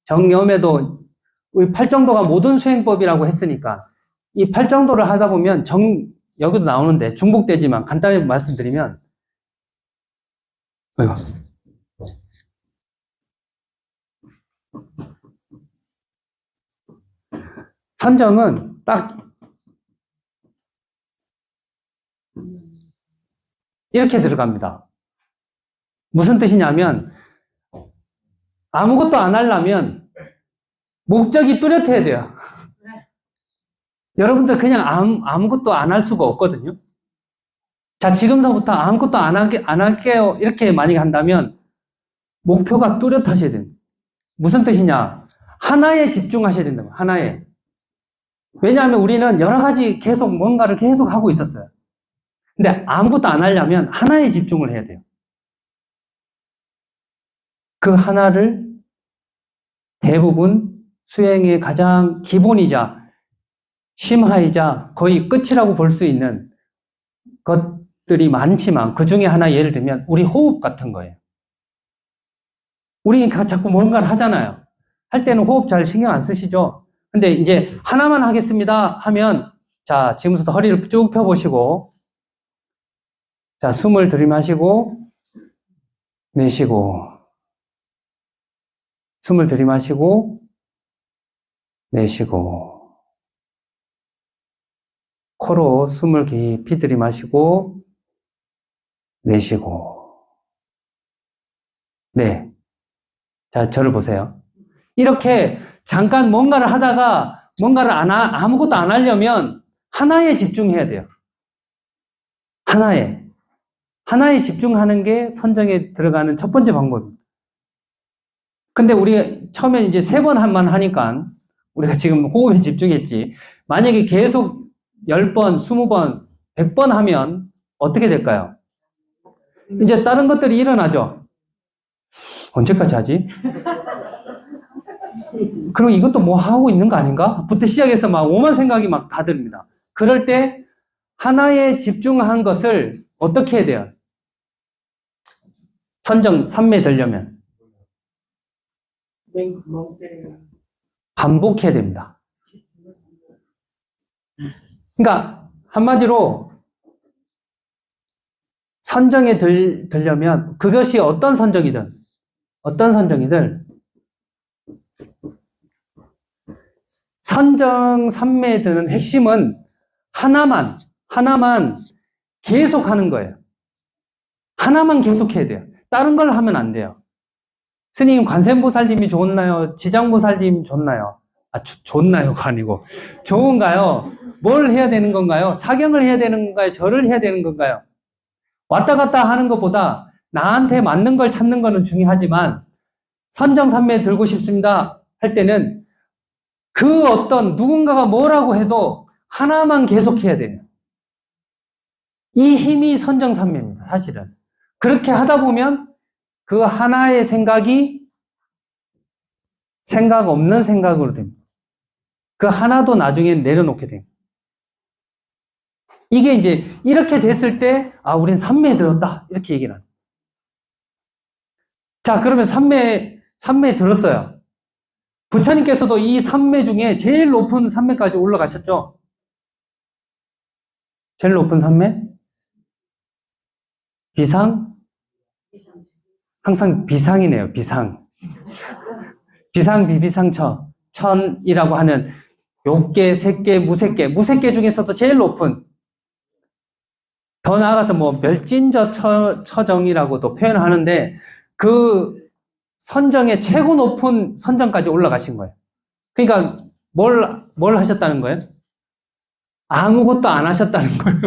정념에도 우리 팔정도가 모든 수행법이라고 했으니까 이 팔정도를 하다 보면 여기도 나오는데 중복되지만 간단히 말씀드리면 선정은 딱 이렇게 들어갑니다. 무슨 뜻이냐면 아무것도 안 하려면 목적이 뚜렷해야 돼요. 여러분들 그냥 아무것도 안 할 수가 없거든요. 자, 지금서부터 아무것도 안 할게요. 이렇게 많이 한다면 목표가 뚜렷하셔야 됩니다. 무슨 뜻이냐? 하나에 집중하셔야 된다. 하나에. 왜냐하면 우리는 여러 가지 뭔가를 계속 하고 있었어요. 근데 아무것도 안 하려면 하나에 집중을 해야 돼요. 그 하나를 대부분 수행의 가장 기본이자 심하이자 거의 끝이라고 볼 수 있는 것들이 많지만 그 중에 하나 예를 들면 우리 호흡 같은 거예요. 우리 자꾸 뭔가를 하잖아요. 할 때는 호흡 잘 신경 안 쓰시죠? 근데 이제 하나만 하겠습니다 하면 자, 지금부터 허리를 쭉 펴보시고 자, 숨을 들이마시고 내쉬고 숨을 들이마시고 내쉬고 코로 숨을 깊이 들이마시고 내쉬고 네. 자, 저를 보세요. 이렇게 잠깐 뭔가를 하다가 뭔가를 아무것도 안 하려면 하나에 집중해야 돼요. 하나에 집중하는 게 선정에 들어가는 첫 번째 방법입니다. 근데 우리가 처음에 이제 3번만 하니까 우리가 지금 호흡에 집중했지. 만약에 계속 10번, 20번, 100번 하면 어떻게 될까요? 이제 다른 것들이 일어나죠. 언제까지 하지? 그럼 이것도 뭐 하고 있는 거 아닌가? 부터 시작해서 막 오만 생각이 막 다 듭니다. 그럴 때 하나에 집중한 것을 어떻게 해야 돼요? 선정, 삼매 되려면 반복해야 됩니다. 그러니까 한마디로 선정에 들려면 그것이 어떤 선정이든 선정 삼매에 드는 핵심은 하나만 계속 하는 거예요. 하나만 계속해야 돼요. 다른 걸 하면 안 돼요. 스님, 관세음보살님이 좋나요? 지장보살님 좋나요? 좋나요가 아니고 좋은가요? 뭘 해야 되는 건가요? 사경을 해야 되는 건가요? 절을 해야 되는 건가요? 왔다 갔다 하는 것보다 나한테 맞는 걸 찾는 거는 중요하지만 선정삼매 들고 싶습니다 할 때는 그 어떤 누군가가 뭐라고 해도 하나만 계속해야 돼요. 이 힘이 선정삼매입니다. 사실은. 그렇게 하다 보면 그 하나의 생각이 생각 없는 생각으로 됩니다. 그 하나도 나중에 내려놓게 됩니다. 이게 이제 이렇게 됐을 때 우린 삼매에 들었다 이렇게 얘기를 합니다. 자, 그러면 삼매에 들었어요. 부처님께서도 이 삼매 중에 제일 높은 삼매까지 올라가셨죠? 제일 높은 삼매? 비상? 항상 비상이네요. 비상, 비비상처. 천이라고 하는 욕계, 색계, 무색계 중에서도 제일 높은, 더 나아가서 뭐 멸진저 처정이라고도 표현을 하는데 그 선정의 최고 높은 선정까지 올라가신 거예요. 그러니까 뭘 하셨다는 거예요? 아무것도 안 하셨다는 거예요.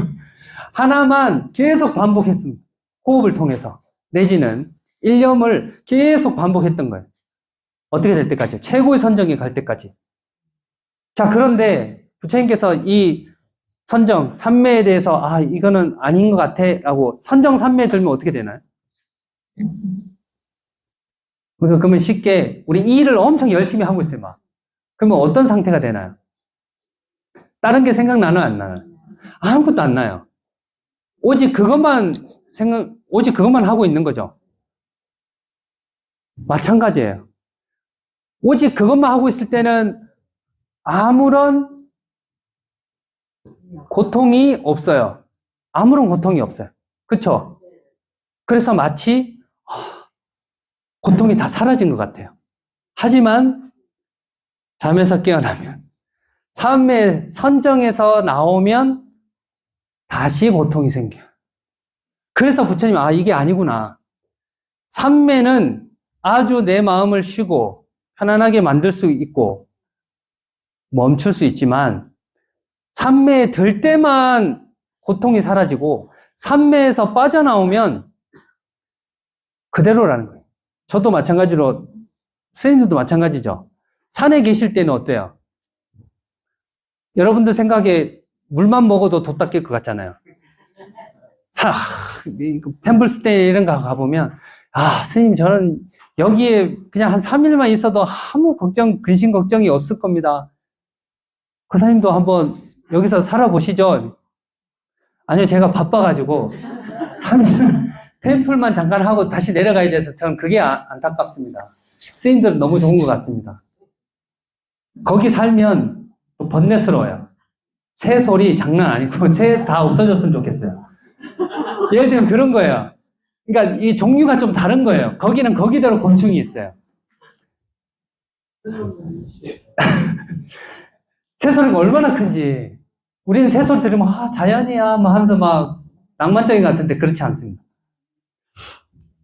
하나만 계속 반복했습니다. 호흡을 통해서 내지는 일념을 계속 반복했던 거예요. 어떻게 될 때까지? 최고의 선정에 갈 때까지. 자, 그런데 부처님께서 이 선정, 삼매에 대해서 이거는 아닌 것 같아 라고 선정 삼매에 들면 어떻게 되나요? 그러면 쉽게 우리 이 일을 엄청 열심히 하고 있어요. 막. 그러면 어떤 상태가 되나요? 다른 게 생각나나 안 나요? 아무것도 안 나요. 오직 그것만 하고 있는 거죠. 마찬가지예요. 오직 그것만 하고 있을 때는 아무런 고통이 없어요. 아무런 고통이 없어요. 그쵸? 그래서 마치 고통이 다 사라진 것 같아요. 하지만 잠에서 깨어나면 삼매 선정에서 나오면 다시 고통이 생겨요. 그래서 부처님 이게 아니구나. 삼매는 아주 내 마음을 쉬고 편안하게 만들 수 있고 멈출 수 있지만 삼매에 들 때만 고통이 사라지고 삼매에서 빠져나오면 그대로라는 거예요. 저도 마찬가지로 선생님들도 마찬가지죠. 산에 계실 때는 어때요? 여러분들 생각에 물만 먹어도 도 닦일 것 같잖아요. 템플스테이 이런 거 가보면, 스님, 저는 여기에 그냥 한 3일만 있어도 아무 근심 걱정이 없을 겁니다. 그 사님도 한번 여기서 살아보시죠. 아니요, 제가 바빠가지고 3일 템플만 잠깐 하고 다시 내려가야 돼서 저는 그게 안타깝습니다. 스님들은 너무 좋은 것 같습니다. 거기 살면 또 번뇌스러워요. 새 소리 장난 아니고 새 다 없어졌으면 좋겠어요. 예를 들면 그런 거예요. 그러니까 이 종류가 좀 다른 거예요. 거기는 거기대로 곤충이 있어요. 새소리가 얼마나 큰지. 우리는 새소리 들으면 자연이야 뭐 하면서 막 낭만적인 것 같은데 그렇지 않습니다.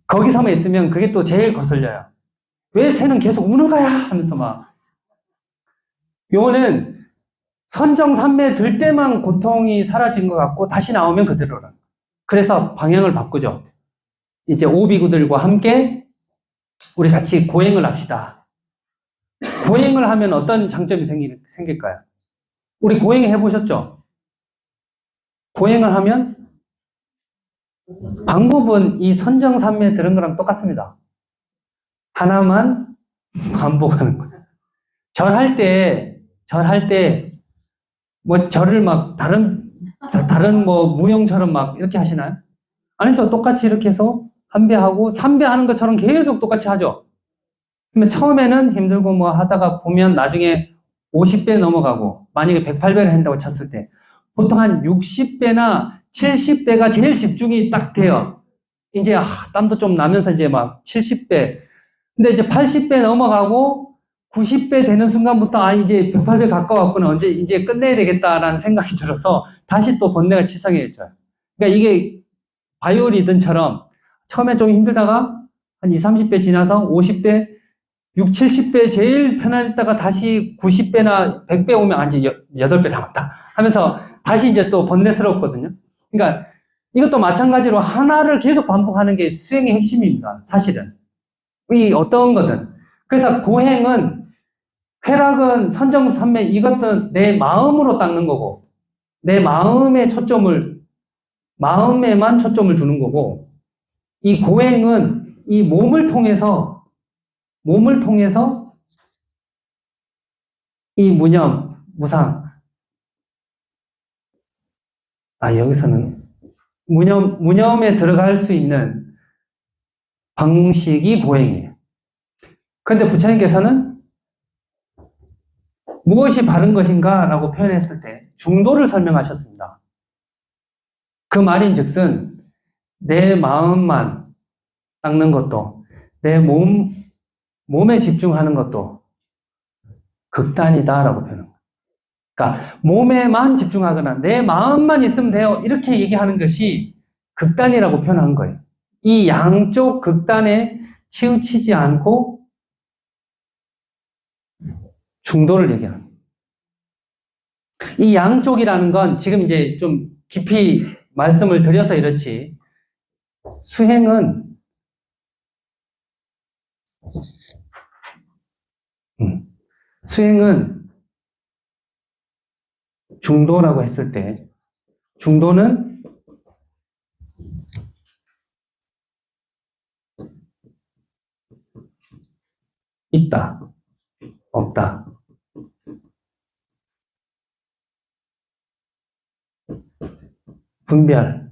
거기서만 있으면 그게 또 제일 거슬려요. 왜 새는 계속 우는 거야 하면서 막. 요거는 선정산매 들 때만 고통이 사라진 것 같고 다시 나오면 그대로라. 그래서 방향을 바꾸죠. 이제 오비구들과 함께 우리 같이 고행을 합시다. 고행을 하면 어떤 장점이 생길까요? 우리 고행 해보셨죠? 고행을 하면 방법은 이 선정산매 들은 거랑 똑같습니다. 하나만 반복하는 거예요. 절할 때 뭐 절을 막 다른 뭐 무용처럼 막 이렇게 하시나요? 아니죠. 똑같이 이렇게 해서 한배하고 삼배하는 것처럼 계속 똑같이 하죠. 그러면 처음에는 힘들고 뭐 하다가 보면 나중에 50배 넘어가고 만약에 108배를 한다고 쳤을 때 보통 한 60배나 70배가 제일 집중이 딱 돼요. 이제 땀도 좀 나면서 이제 막 70배. 근데 이제 80배 넘어가고 90배 되는 순간부터 이제 108배 가까웠구나. 언제 이제 끝내야 되겠다라는 생각이 들어서 다시 또 번뇌가 치성해져요. 그러니까 이게 바이오리듬처럼 처음에 좀 힘들다가 한 20, 30배 지나서 50배, 6, 70배 제일 편안했다가 다시 90배나 100배 오면 이제 8배 남았다 하면서 다시 이제 또 번뇌스럽거든요. 그러니까 이것도 마찬가지로 하나를 계속 반복하는 게 수행의 핵심입니다. 사실은. 이 어떤 거든. 그래서 고행은 쾌락은 선정산매 이것도 내 마음으로 닦는 거고 내 마음에만 초점을 두는 거고 이 고행은 이 몸을 통해서 이 무념, 무상 여기서는 무념에 들어갈 수 있는 방식이 고행이에요. 그런데 부처님께서는 무엇이 바른 것인가 라고 표현했을 때 중도를 설명하셨습니다. 그 말인즉슨 내 마음만 닦는 것도 내 몸에 집중하는 것도 극단이다라고 표현합니다. 그러니까 몸에만 집중하거나 내 마음만 있으면 돼요 이렇게 얘기하는 것이 극단이라고 표현한 거예요. 이 양쪽 극단에 치우치지 않고 중도를 얘기합니다. 이 양쪽이라는 건 지금 이제 좀 깊이 말씀을 드려서 이렇지 수행은 중도라고 했을 때 중도는 있다, 없다. 분별,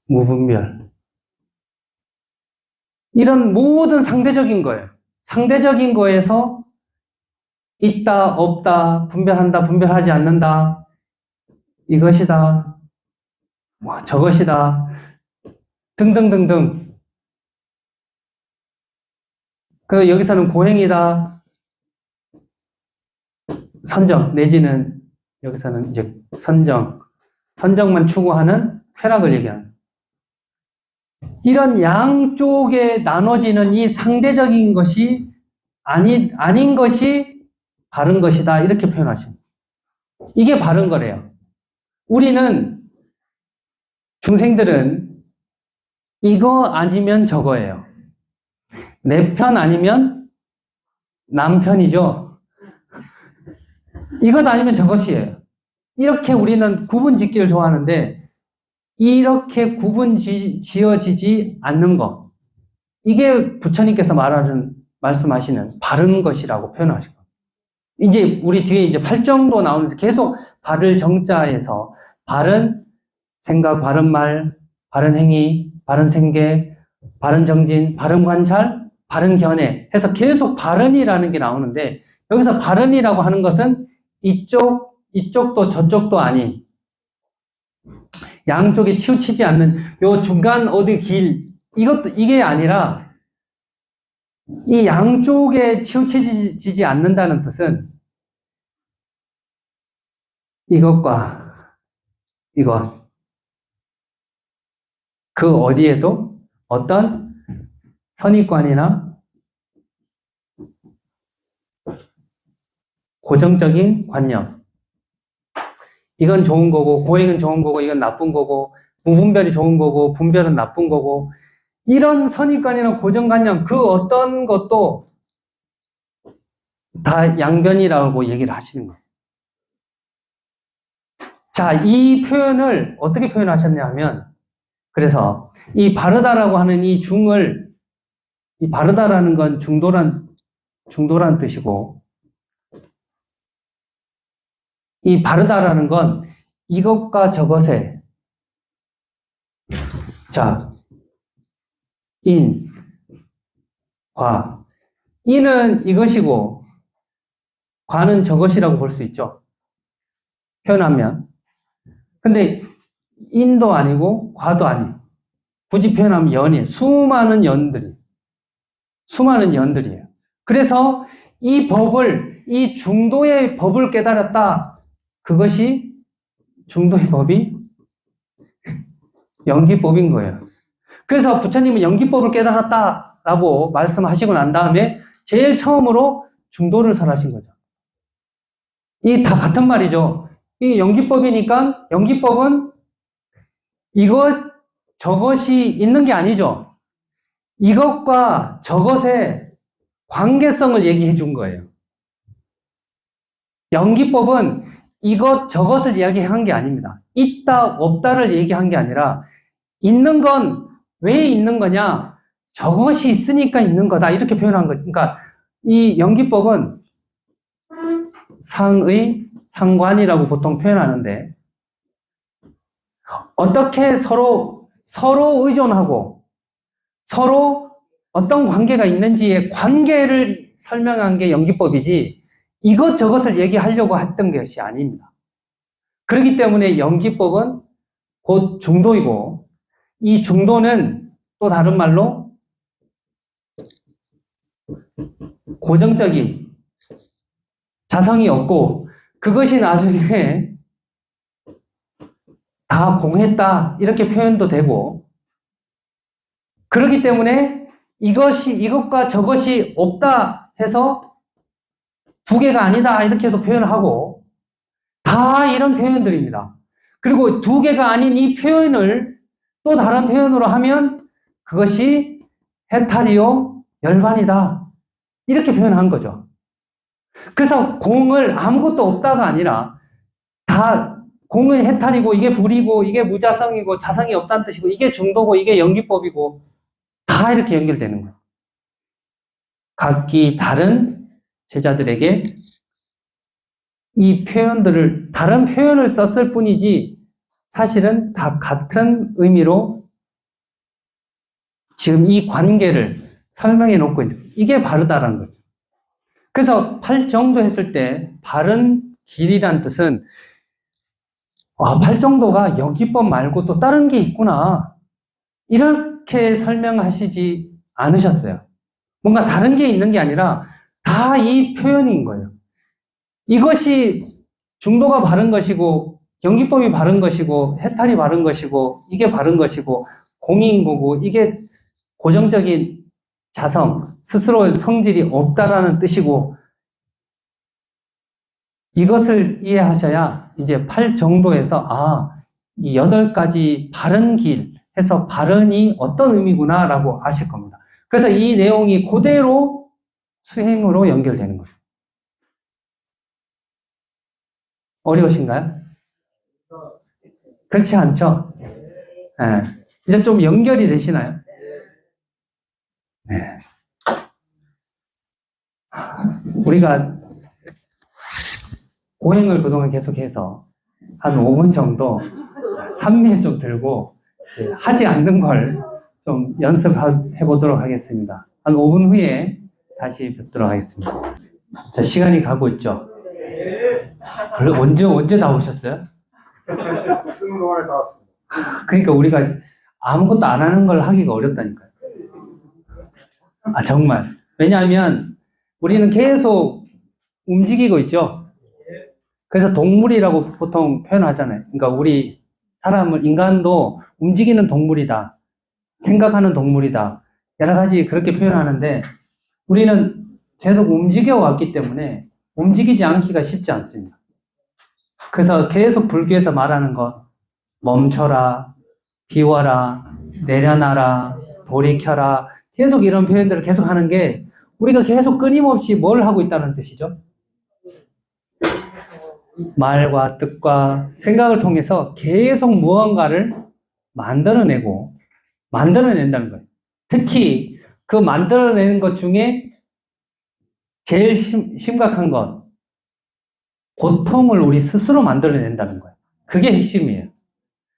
무분별. 이런 모든 상대적인 거예요. 상대적인 거에서 있다, 없다, 분별한다, 분별하지 않는다, 이것이다, 뭐 저것이다, 등등등등. 그 여기서는 고행이다, 선정 내지는 여기서는 이제 선정만 추구하는 쾌락을 얘기하는. 이런 양쪽에 나눠지는 이 상대적인 것이 아닌 것이 바른 것이다 이렇게 표현하십니다. 이게 바른 거래요. 우리는 중생들은 이거 아니면 저거예요. 내 편 아니면 남편이죠. 이것 아니면 저것이에요. 이렇게 우리는 구분 짓기를 좋아하는데 이렇게 구분 지어지지 않는 것. 이게 부처님께서 말씀하시는 바른 것이라고 표현하시고. 이제 우리 뒤에 이제 8정도 나오면서 계속 바를 정자에서 바른 생각, 바른 말, 바른 행위, 바른 생계, 바른 정진, 바른 관찰, 바른 견해 해서 계속 바른이라는 게 나오는데 여기서 바른이라고 하는 것은 이쪽도 저쪽도 아닌 양쪽에 치우치지 않는 요 중간 어디 길 이게 아니라 이 양쪽에 치우치지 않는다는 뜻은 이것과 이것 그 어디에도 어떤 선입관이나 고정적인 관념 이건 좋은 거고 고행은 좋은 거고 이건 나쁜 거고 무분별이 좋은 거고 분별은 나쁜 거고 이런 선입관이나 고정관념 그 어떤 것도 다 양변이라고 얘기를 하시는 거예요. 자, 이 표현을 어떻게 표현하셨냐 하면 그래서 이 바르다라고 하는 이 중을 이 바르다라는 건 중도란 뜻이고 이 바르다라는 건 이것과 저것에 자 인, 과 인은 이것이고 과는 저것이라고 볼 수 있죠. 표현하면 근데 인도 아니고 과도 아니고 굳이 표현하면 연이에요. 수많은 연들이에요. 그래서 이 법을 이 중도의 법을 깨달았다. 그것이 중도의 법이 연기법인 거예요. 그래서 부처님은 연기법을 깨달았다라고 말씀하시고 난 다음에 제일 처음으로 중도를 설하신 거죠. 이게 다 같은 말이죠. 이게 연기법이니까 연기법은 저것이 있는 게 아니죠. 이것과 저것의 관계성을 얘기해 준 거예요. 연기법은 저것을 이야기한 게 아닙니다. 있다, 없다를 얘기한 게 아니라 있는 건 왜 있는 거냐? 저것이 있으니까 있는 거다. 이렇게 표현한 거죠. 그러니까 이 연기법은 상관이라고 보통 표현하는데 어떻게 서로 의존하고 서로 어떤 관계가 있는지의 관계를 설명한 게 연기법이지 이것저것을 얘기하려고 했던 것이 아닙니다. 그렇기 때문에 연기법은 곧 중도이고 이 중도는 또 다른 말로 고정적인 자성이 없고 그것이 나중에 다 공했다 이렇게 표현도 되고 그렇기 때문에 이것과 저것이 없다 해서 두 개가 아니다 이렇게도 표현을 하고 다 이런 표현들입니다. 그리고 두 개가 아닌 이 표현을 또 다른 표현으로 하면 그것이 해탈이요 열반이다 이렇게 표현한 거죠. 그래서 공을 아무것도 없다가 아니라 다 공은 해탈이고 이게 불이고 이게 무자성이고 자성이 없다는 뜻이고 이게 중도고 이게 연기법이고 다 이렇게 연결되는 거예요. 각기 다른 제자들에게 이 표현들을 다른 표현을 썼을 뿐이지 사실은 다 같은 의미로 지금 이 관계를 설명해 놓고 있는 이게 바르다라는 거죠. 그래서 8정도 했을 때 바른 길이란 뜻은 8정도가 연기법 말고 또 다른 게 있구나 이렇게 설명하시지 않으셨어요. 뭔가 다른 게 있는 게 아니라 다 이 표현인 거예요. 이것이 중도가 바른 것이고 연기법이 바른 것이고 해탈이 바른 것이고 이게 바른 것이고 공인 거고 이게 고정적인 자성, 스스로의 성질이 없다라는 뜻이고 이것을 이해하셔야 이제 8정도에서 이 8가지 바른 길 해서 바른이 어떤 의미구나라고 아실 겁니다. 그래서 이 내용이 그대로 수행으로 연결되는 거예요. 어려우신가요? 그렇지 않죠? 네. 이제 좀 연결이 되시나요? 네. 우리가 고행을 그동안 계속해서 한 5분 정도 산미에 좀 들고 이제 하지 않는 걸 좀 연습해 보도록 하겠습니다. 한 5분 후에 다시 뵙도록 하겠습니다. 자, 시간이 가고 있죠? 언제 다 오셨어요? 쓰는 동안에 다 왔습니다. 그러니까 우리가 아무것도 안 하는 걸 하기가 어렵다니까요. 아, 정말. 왜냐하면 우리는 계속 움직이고 있죠? 그래서 동물이라고 보통 표현하잖아요. 그러니까 우리 사람은, 인간도 움직이는 동물이다. 생각하는 동물이다. 여러 가지 그렇게 표현하는데 우리는 계속 움직여 왔기 때문에 움직이지 않기가 쉽지 않습니다. 그래서 계속 불교에서 말하는 것, 멈춰라, 비워라, 내려놔라, 돌이켜라, 계속 이런 표현들을 계속 하는 게 우리가 계속 끊임없이 뭘 하고 있다는 뜻이죠? 말과 뜻과 생각을 통해서 계속 무언가를 만들어낸다는 거예요. 특히 그 만들어내는 것 중에 제일 심각한 건 고통을 우리 스스로 만들어낸다는 거예요. 그게 핵심이에요.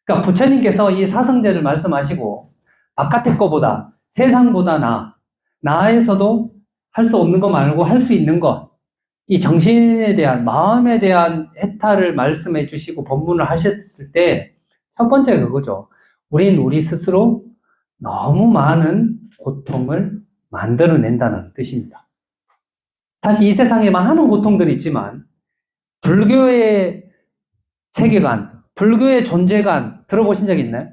그러니까 부처님께서 이 사성제를 말씀하시고 바깥의 거보다, 세상보다 나에서도 할 수 없는 거 말고 할 수 있는 것, 이 정신에 대한, 마음에 대한 해탈을 말씀해 주시고 법문을 하셨을 때 첫 번째가 그거죠. 우린 우리 스스로 너무 많은 고통을 만들어낸다는 뜻입니다. 사실 이 세상에 많은 고통들이 있지만 불교의 세계관, 불교의 존재관 들어보신 적 있나요?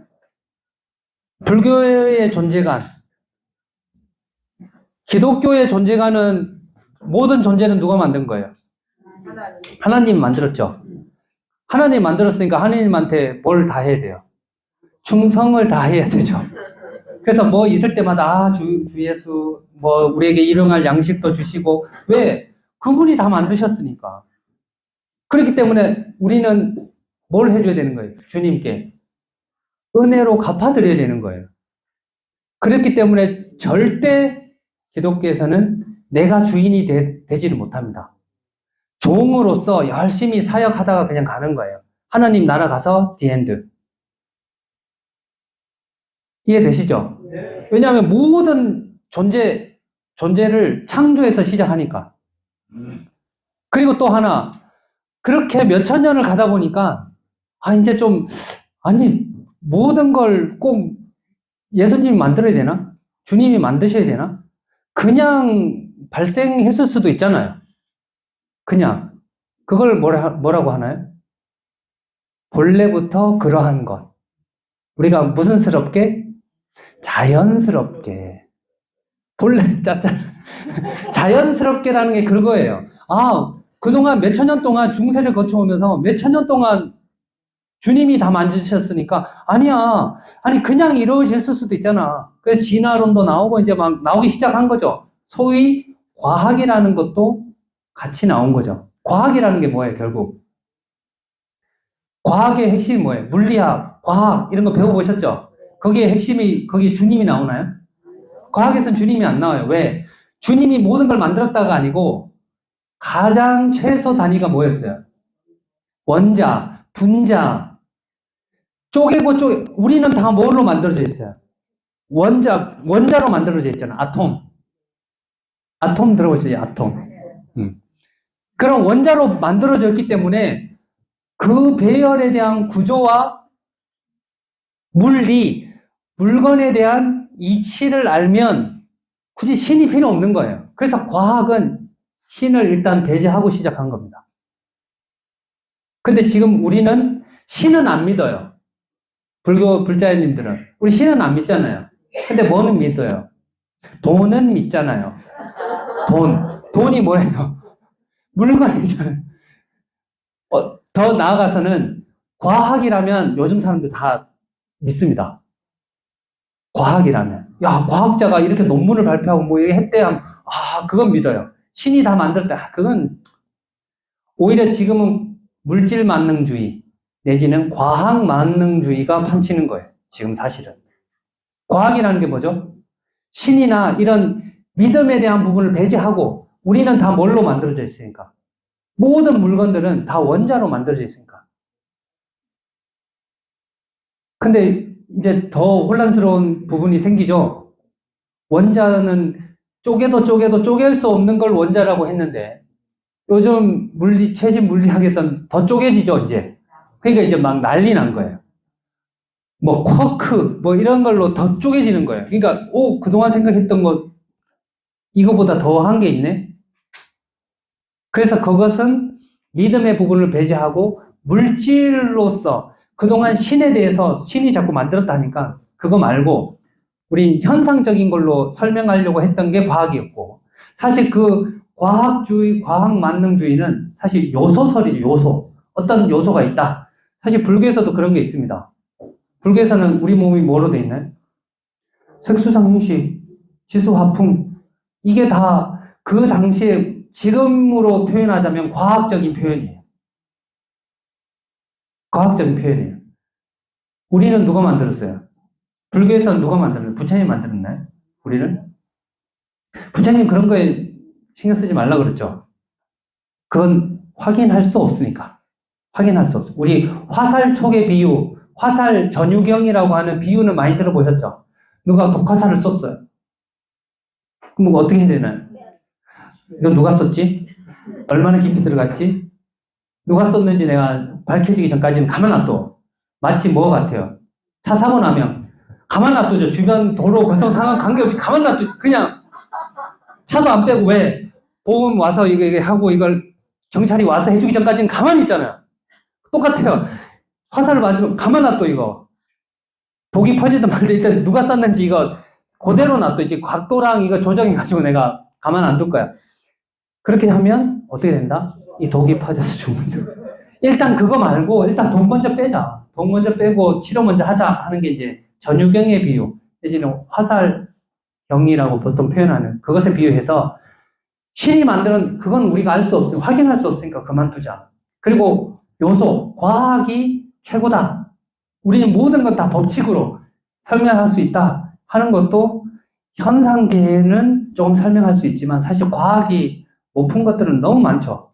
불교의 존재관, 기독교의 존재관은 모든 존재는 누가 만든 거예요? 하나님 만들었죠. 하나님 만들었으니까 하나님한테 뭘 다 해야 돼요? 충성을 다 해야 되죠. 그래서 뭐 있을 때마다 주 예수 뭐 우리에게 일용할 양식도 주시고, 왜? 그분이 다 만드셨으니까. 그렇기 때문에 우리는 뭘 해줘야 되는 거예요? 주님께 은혜로 갚아드려야 되는 거예요. 그렇기 때문에 절대 기독교에서는 내가 주인이 되지를 못합니다. 종으로서 열심히 사역하다가 그냥 가는 거예요. 하나님 나라 가서 디엔드. 이해되시죠? 네. 왜냐하면 모든 존재를 창조해서 시작하니까. 그리고 또 하나, 그렇게 몇천 년을 가다 보니까, 이제 모든 걸 꼭 예수님이 만들어야 되나? 주님이 만드셔야 되나? 그냥 발생했을 수도 있잖아요. 그냥. 그걸 뭐라고 하나요? 본래부터 그러한 것. 우리가 무슨스럽게? 자연스럽게. 본래 짰잖아. 자연스럽게라는 게 그거예요. 그동안 몇천 년 동안 중세를 거쳐오면서 몇천 년 동안 주님이 다 만드셨으니까, 아니 그냥 이루어질 수도 있잖아. 그래서 진화론도 나오고 이제 막 나오기 시작한 거죠. 소위 과학이라는 것도 같이 나온 거죠. 과학이라는 게 뭐예요, 결국? 과학의 핵심이 뭐예요? 물리학, 과학 이런 거 배워보셨죠? 거기에 핵심이, 거기 주님이 나오나요? 과학에서는 주님이 안 나와요. 왜? 주님이 모든 걸 만들었다가 아니고 가장 최소 단위가 뭐였어요? 원자, 분자, 우리는 다 뭘로 만들어져 있어요? 원자로 만들어져 있잖아. 아톰 들어보시죠? 아톰. 그런 원자로 만들어졌기 때문에 그 배열에 대한 구조와 물리, 물건에 대한 이치를 알면 굳이 신이 필요 없는 거예요. 그래서 과학은 신을 일단 배제하고 시작한 겁니다. 근데 지금 우리는 신은 안 믿어요. 불교 불자님들은. 우리 신은 안 믿잖아요. 근데 뭐는 믿어요? 돈은 믿잖아요. 돈이 뭐예요? 물건이잖아요. 더 나아가서는 과학이라면 요즘 사람들 다 믿습니다. 과학이라면. 야, 과학자가 이렇게 논문을 발표하고 뭐 이렇게 했대 하면, 아, 그건 믿어요. 신이 다 만들었다. 그건 오히려 지금은 물질 만능주의 내지는 과학 만능주의가 판치는 거예요. 지금 사실은. 과학이라는 게 뭐죠? 신이나 이런 믿음에 대한 부분을 배제하고 우리는 다 뭘로 만들어져 있으니까. 모든 물건들은 다 원자로 만들어져 있으니까. 근데 이제 더 혼란스러운 부분이 생기죠. 원자는 쪼개도 쪼갤 수 없는 걸 원자라고 했는데 요즘 최신 물리학에서는 더 쪼개지죠, 이제. 그러니까 이제 막 난리 난 거예요. 뭐 쿼크 뭐 이런 걸로 더 쪼개지는 거예요. 그러니까 그동안 생각했던 것 이거보다 더한 게 있네. 그래서 그것은 믿음의 부분을 배제하고 물질로서 그동안 신에 대해서 신이 자꾸 만들었다니까 그거 말고 우린 현상적인 걸로 설명하려고 했던 게 과학이었고 사실 그 과학주의, 과학만능주의는 사실 요소설이죠. 요소. 어떤 요소가 있다. 사실 불교에서도 그런 게 있습니다. 불교에서는 우리 몸이 뭐로 돼 있나요? 색수상 행식, 지수 화풍 이게 다 그 당시에 지금으로 표현하자면 과학적인 표현이에요. 과학적인 표현이에요. 우리는 누가 만들었어요? 불교에서는 누가 만들었나요? 부처님이 만들었나요? 우리는? 부처님 그런 거에 신경 쓰지 말라 그랬죠. 그건 확인할 수 없으니까. 확인할 수 없어. 우리 화살 촉의 비유, 화살 전유경이라고 하는 비유는 많이 들어보셨죠? 누가 독화살을 썼어요. 그럼 뭐 어떻게 해야 되나요? 이거 누가 썼지? 얼마나 깊이 들어갔지? 누가 썼는지 내가 밝혀지기 전까지는 가만 놔둬. 마치 뭐 같아요? 차 사고 나면 가만 놔두죠. 주변 도로 교통 상황 관계없이 가만 놔두죠. 그냥 차도 안 빼고 왜? 보험 와서 이거 하고 이걸 경찰이 와서 해주기 전까지는 가만히 있잖아요. 똑같아요. 화살을 맞으면 가만 놔둬 이거. 독이 퍼지든 말든 일단 누가 쐈는지 이거 그대로 놔둬. 이제 각도랑 이거 조정해가지고 내가 가만 안 둘 거야. 그렇게 하면 어떻게 된다? 이 독이 퍼져서 죽는다. 일단 그거 말고 일단 독 먼저 빼자. 독 먼저 빼고 치료 먼저 하자 하는 게 이제 전유경의 비유 내지는 화살경이라고 보통 표현하는 그것에 비유해서 신이 만드는 그건 우리가 알 수 없으니까 확인할 수 없으니까 그만두자. 그리고 요소 과학이 최고다. 우리는 모든 건 다 법칙으로 설명할 수 있다 하는 것도 현상계는 조금 설명할 수 있지만 사실 과학이 못 푼 것들은 너무 많죠.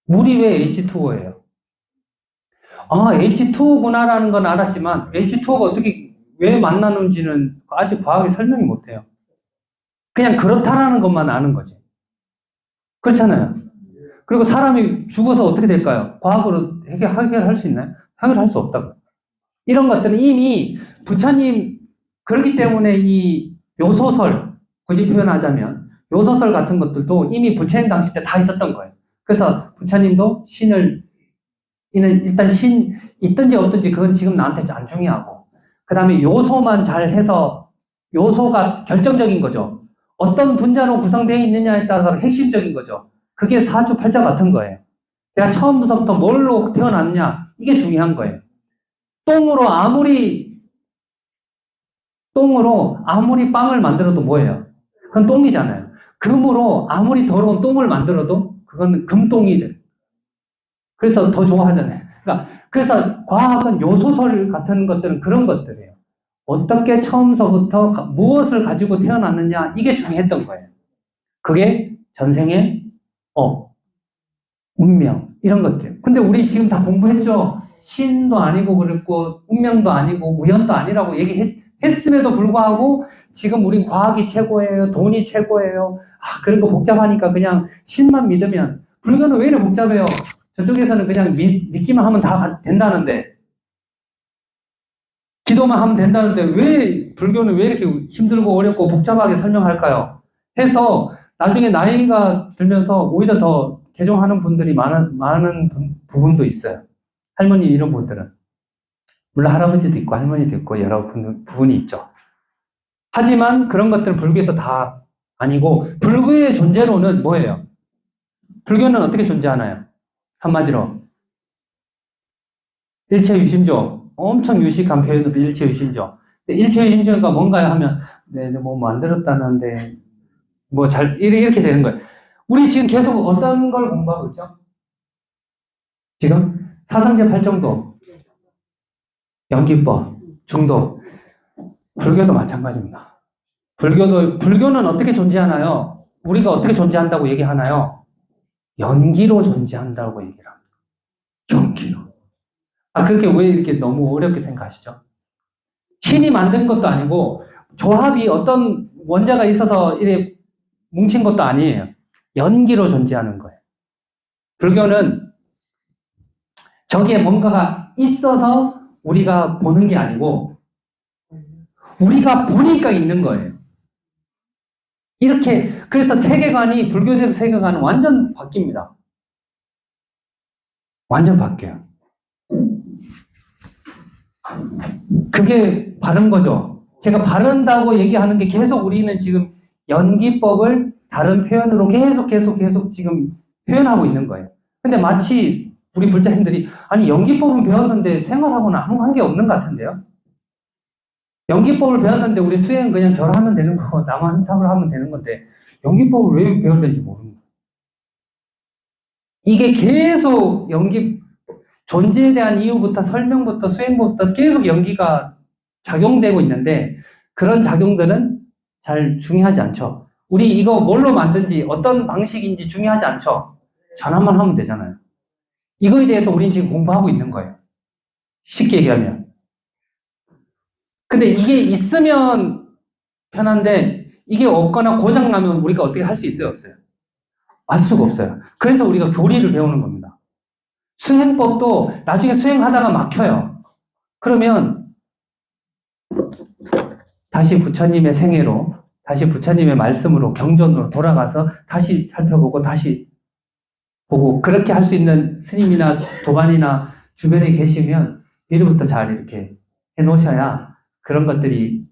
물이 왜 H2O예요? 아, H2O구나라는 건 알았지만 H2O가 어떻게 왜 만나는지는 아직 과학이 설명이 못해요. 그냥 그렇다라는 것만 아는 거지. 그렇잖아요. 그리고 사람이 죽어서 어떻게 될까요? 과학으로 해결할 수 있나요? 해결할 수 없다고. 이런 것들은 이미 부처님 그렇기 때문에 이 요소설 굳이 표현하자면 요소설 같은 것들도 이미 부처님 당시 때 다 있었던 거예요. 그래서 부처님도 신을 일단 신 있든지 없든지 그건 지금 나한테 안 중요하고 그 다음에 요소만 잘 해서 요소가 결정적인 거죠. 어떤 분자로 구성되어 있느냐에 따라서 핵심적인 거죠. 그게 사주팔자 같은 거예요. 내가 처음부터 뭘로 태어났냐 이게 중요한 거예요. 똥으로 아무리 빵을 만들어도 뭐예요? 그건 똥이잖아요. 금으로 아무리 더러운 똥을 만들어도 그건 금똥이 돼. 그래서 더 좋아하잖아요. 그래서 과학은 요소설 같은 것들은 그런 것들이에요. 어떻게 처음서부터 무엇을 가지고 태어났느냐 이게 중요했던 거예요. 그게 전생의 운명 이런 것들. 근데 우리 지금 다 공부했죠. 신도 아니고 그랬고 운명도 아니고 우연도 아니라고 얘기했음에도 불구하고 지금 우린 과학이 최고예요. 돈이 최고예요. 그런 거 복잡하니까 그냥 신만 믿으면 불교는 왜 이렇게 복잡해요? 저쪽에서는 그냥 믿기만 하면 다 된다는데 기도만 하면 된다는데 왜 불교는 왜 이렇게 힘들고 어렵고 복잡하게 설명할까요? 해서 나중에 나이가 들면서 오히려 더 개종하는 분들이 많은 부분도 있어요. 할머니 이런 분들은. 물론 할아버지도 있고 할머니도 있고 여러 부분이 있죠. 하지만 그런 것들은 불교에서 다 아니고 불교의 존재로는 뭐예요? 불교는 어떻게 존재하나요? 한마디로 일체유심조. 엄청 유식한 표현으로 일체유심조. 일체인지가 뭔가요 하면, 네, 뭐 만들었다는데, 뭐 이렇게 되는 거예요. 우리 지금 계속 어떤 걸 공부하고 있죠? 지금? 사상제 8정도, 연기법, 중독. 불교도 마찬가지입니다. 불교는 어떻게 존재하나요? 우리가 어떻게 존재한다고 얘기하나요? 연기로 존재한다고 얘기를 합니다. 연기로. 그렇게 왜 이렇게 너무 어렵게 생각하시죠? 신이 만든 것도 아니고, 조합이 어떤 원자가 있어서 이렇게 뭉친 것도 아니에요. 연기로 존재하는 거예요. 불교는 저기에 뭔가가 있어서 우리가 보는 게 아니고, 우리가 보니까 있는 거예요. 이렇게, 그래서 세계관이, 불교적 세계관은 완전 바뀝니다. 완전 바뀌어요. 그게 바른 거죠. 제가 바른다고 얘기하는 게 계속 우리는 지금 연기법을 다른 표현으로 계속 지금 표현하고 있는 거예요. 근데 마치 우리 불자님들이, 아니, 연기법은 배웠는데 생활하고는 아무 관계 없는 것 같은데요? 연기법을 배웠는데 우리 수행 그냥 절하면 되는 거고 나무한탑을 하면 되는 건데 연기법을 왜 배웠는지 모르는 거예요. 이게 계속 존재에 대한 이유부터 설명부터 수행부터 계속 연기가 작용되고 있는데 그런 작용들은 잘 중요하지 않죠. 우리 이거 뭘로 만든지 어떤 방식인지 중요하지 않죠. 전환만 하면 되잖아요. 이거에 대해서 우린 지금 공부하고 있는 거예요. 쉽게 얘기하면. 근데 이게 있으면 편한데 이게 없거나 고장나면 우리가 어떻게 할 수 있어요? 없어요? 알 수가 없어요. 그래서 우리가 교리를 배우는 겁니다. 수행법도 나중에 수행하다가 막혀요. 그러면 다시 부처님의 생애로, 다시 부처님의 말씀으로, 경전으로 돌아가서 다시 살펴보고 다시 보고 그렇게 할 수 있는 스님이나 도반이나 주변에 계시면 미리부터 잘 이렇게 해놓으셔야 그런 것들이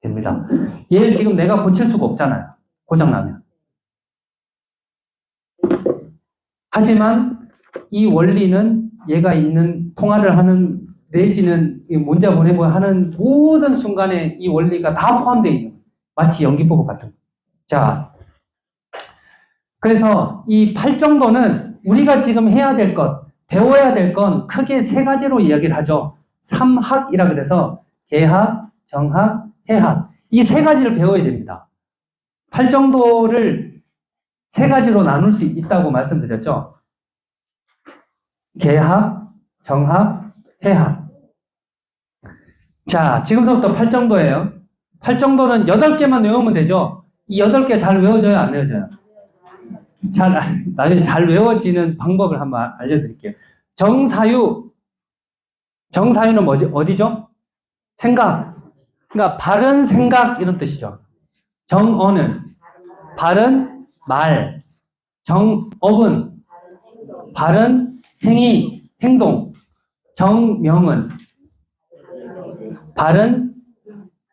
됩니다. 얘를 지금 내가 고칠 수가 없잖아요. 고장나면. 하지만 이 원리는 얘가 있는 통화를 하는 내지는 문자 보내고 하는 모든 순간에 이 원리가 다 포함되어 있는 거예요. 마치 연기법 같은 거. 자, 그래서 이 8정도는 우리가 지금 해야 될 것, 배워야 될 건 크게 세 가지로 이야기를 하죠. 삼학이라 그래서 개학, 정학, 해학. 이 세 가지를 배워야 됩니다. 8정도를 세 가지로 나눌 수 있다고 말씀드렸죠. 개학, 정학, 해학. 자, 지금서부터 8정도예요. 8정도는 8개만 외우면 되죠. 이 8개 잘 외워져요? 안 외워져요? 나중에 잘 외워지는 방법을 한번 알려드릴게요. 정사유는 뭐지? 어디죠? 생각. 그러니까 바른 생각 이런 뜻이죠. 정어는 바른 말. 정업은 바른 행위, 행동. 정명은 바른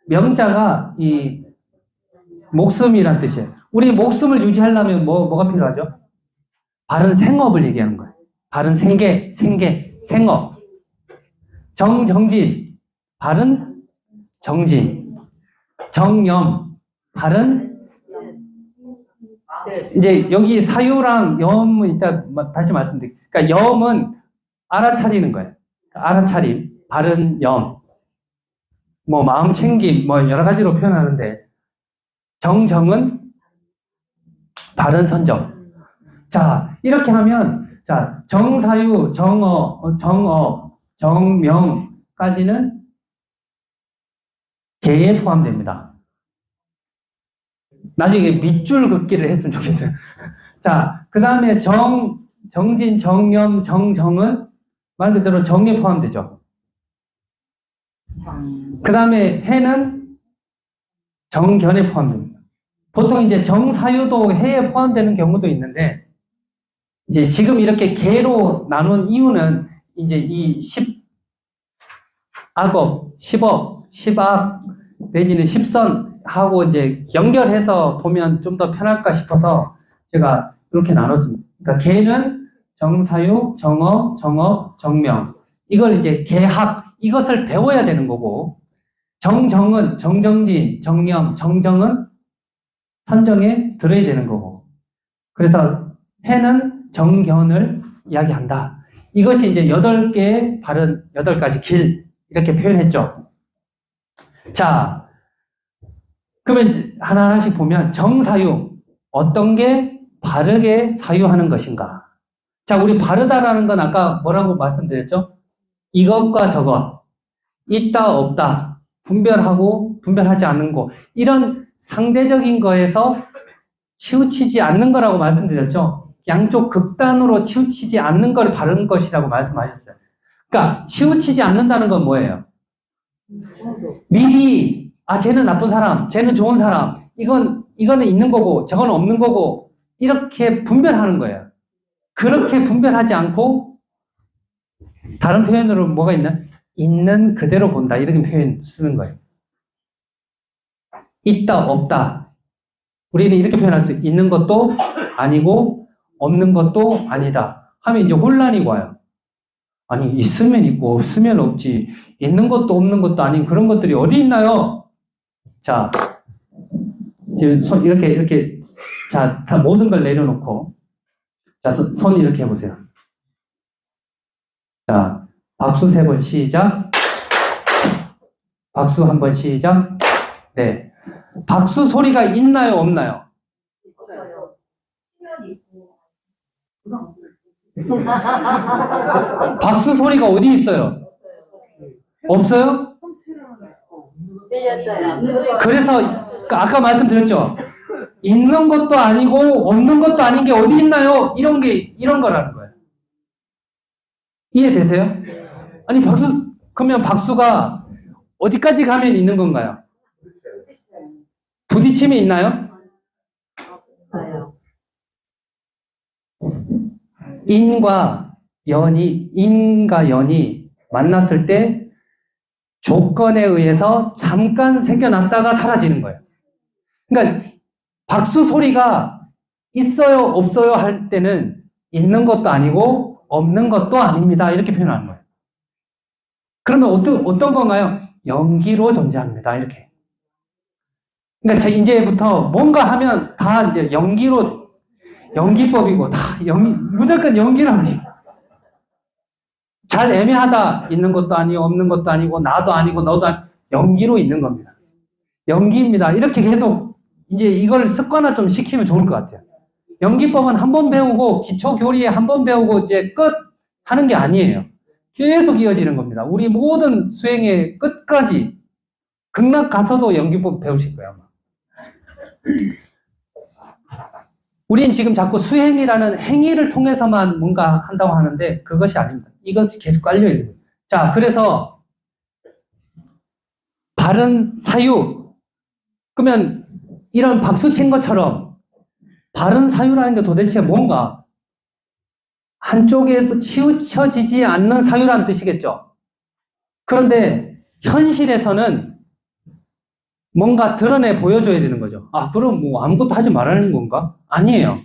명자가 이 목숨이란 뜻이에요. 우리 목숨을 유지하려면 뭐가 필요하죠? 바른 생업을 얘기하는 거예요. 바른 생계, 생업. 정진, 바른 정진. 정염, 바른 이제 여기 사유랑 염은 이따 다시 말씀드릴게요. 그러니까 염은 알아차리는 거예요. 알아차림, 바른 염. 뭐 마음 챙김, 뭐 여러 가지로 표현하는데 정정은 바른 선정. 자, 이렇게 하면 자, 정사유, 정업, 정명까지는 개에 포함됩니다. 나중에 밑줄 긋기를 했으면 좋겠어요. 자, 그 다음에 정진, 정염, 정정은 말 그대로 정에 포함되죠. 그 다음에 해는 정견에 포함됩니다. 보통 이제 정사유도 해에 포함되는 경우도 있는데, 이제 지금 이렇게 개로 나눈 이유는 이제 이 10악업, 10업, 10악, 내지는 10선하고 이제 연결해서 보면 좀 더 편할까 싶어서 제가 이렇게 나눴습니다. 그러니까 개는 정사유, 정업, 정명. 이걸 이제 개학, 이것을 배워야 되는 거고, 정정은 정정진, 정념, 정정은 선정에 들어야 되는 거고. 그래서 해는 정견을 이야기한다. 이것이 이제 8개의 바른, 8가지 길, 이렇게 표현했죠. 자, 그러면 이제 하나하나씩 보면 정사유, 어떤 게 바르게 사유하는 것인가. 자, 우리 바르다라는 건 아까 뭐라고 말씀드렸죠? 이것과 저것, 있다, 없다, 분별하고 분별하지 않는 거, 이런 상대적인 거에서 치우치지 않는 거라고 말씀드렸죠? 양쪽 극단으로 치우치지 않는 걸 바른 것이라고 말씀하셨어요. 그러니까 치우치지 않는다는 건 뭐예요? 미리 쟤는 나쁜 사람, 쟤는 좋은 사람, 이거는 있는 거고 저거는 없는 거고 이렇게 분별하는 거예요. 그렇게 분별하지 않고 다른 표현으로 뭐가 있나? 있는 그대로 본다, 이렇게 표현 쓰는 거예요. 있다, 없다. 우리는 이렇게 표현할 수 있는 것도 아니고 없는 것도 아니다 하면 이제 혼란이 와요. 아니, 있으면 있고 없으면 없지, 있는 것도 없는 것도 아닌 그런 것들이 어디 있나요? 자, 지금 손 이렇게 자, 다 모든 걸 내려놓고, 자, 손 이렇게 해보세요. 자, 박수 3번 시작. 박수 1번 시작. 네. 박수 소리가 있나요, 없나요? 있어요. 수면 있고. 박수 소리가 어디 있어요? 없어요? 들렸어요. 그래서 아까 말씀드렸죠? 있는 것도 아니고 없는 것도 아닌 게 어디 있나요? 이런 거라는 거예요. 이해되세요? 아니, 그러면 박수가 어디까지 가면 있는 건가요? 부딪힘이 있나요? 인과 연이 만났을 때 조건에 의해서 잠깐 생겨났다가 사라지는 거예요. 그러니까 박수 소리가 있어요, 없어요 할 때는 있는 것도 아니고 없는 것도 아닙니다, 이렇게 표현하는 거예요. 그러면 어떤 건가요? 연기로 존재합니다, 이렇게. 그러니까 이제부터 뭔가 하면 다 이제 연기법이고 다 무조건 연기라고. 잘 애매하다, 있는 것도 아니고 없는 것도 아니고 나도 아니고 너도 아니고 연기로 있는 겁니다. 연기입니다. 이렇게 계속 이제 이걸 습관화 좀 시키면 좋을 것 같아요. 연기법은 한 번 배우고 기초 교리에 한 번 배우고 이제 끝 하는 게 아니에요. 계속 이어지는 겁니다. 우리 모든 수행의 끝까지 극락 가서도 연기법 배우실 거예요, 아마. 우린 지금 자꾸 수행이라는 행위를 통해서만 뭔가 한다고 하는데 그것이 아닙니다. 이것이 계속 깔려 있는 거예요. 자, 그래서 바른 사유. 그러면 이런 박수 친 것처럼 바른 사유라는 게 도대체 뭔가? 한쪽에도 치우쳐지지 않는 사유라는 뜻이겠죠. 그런데 현실에서는 뭔가 드러내 보여줘야 되는 거죠. 그럼 뭐 아무것도 하지 말라는 건가? 아니에요.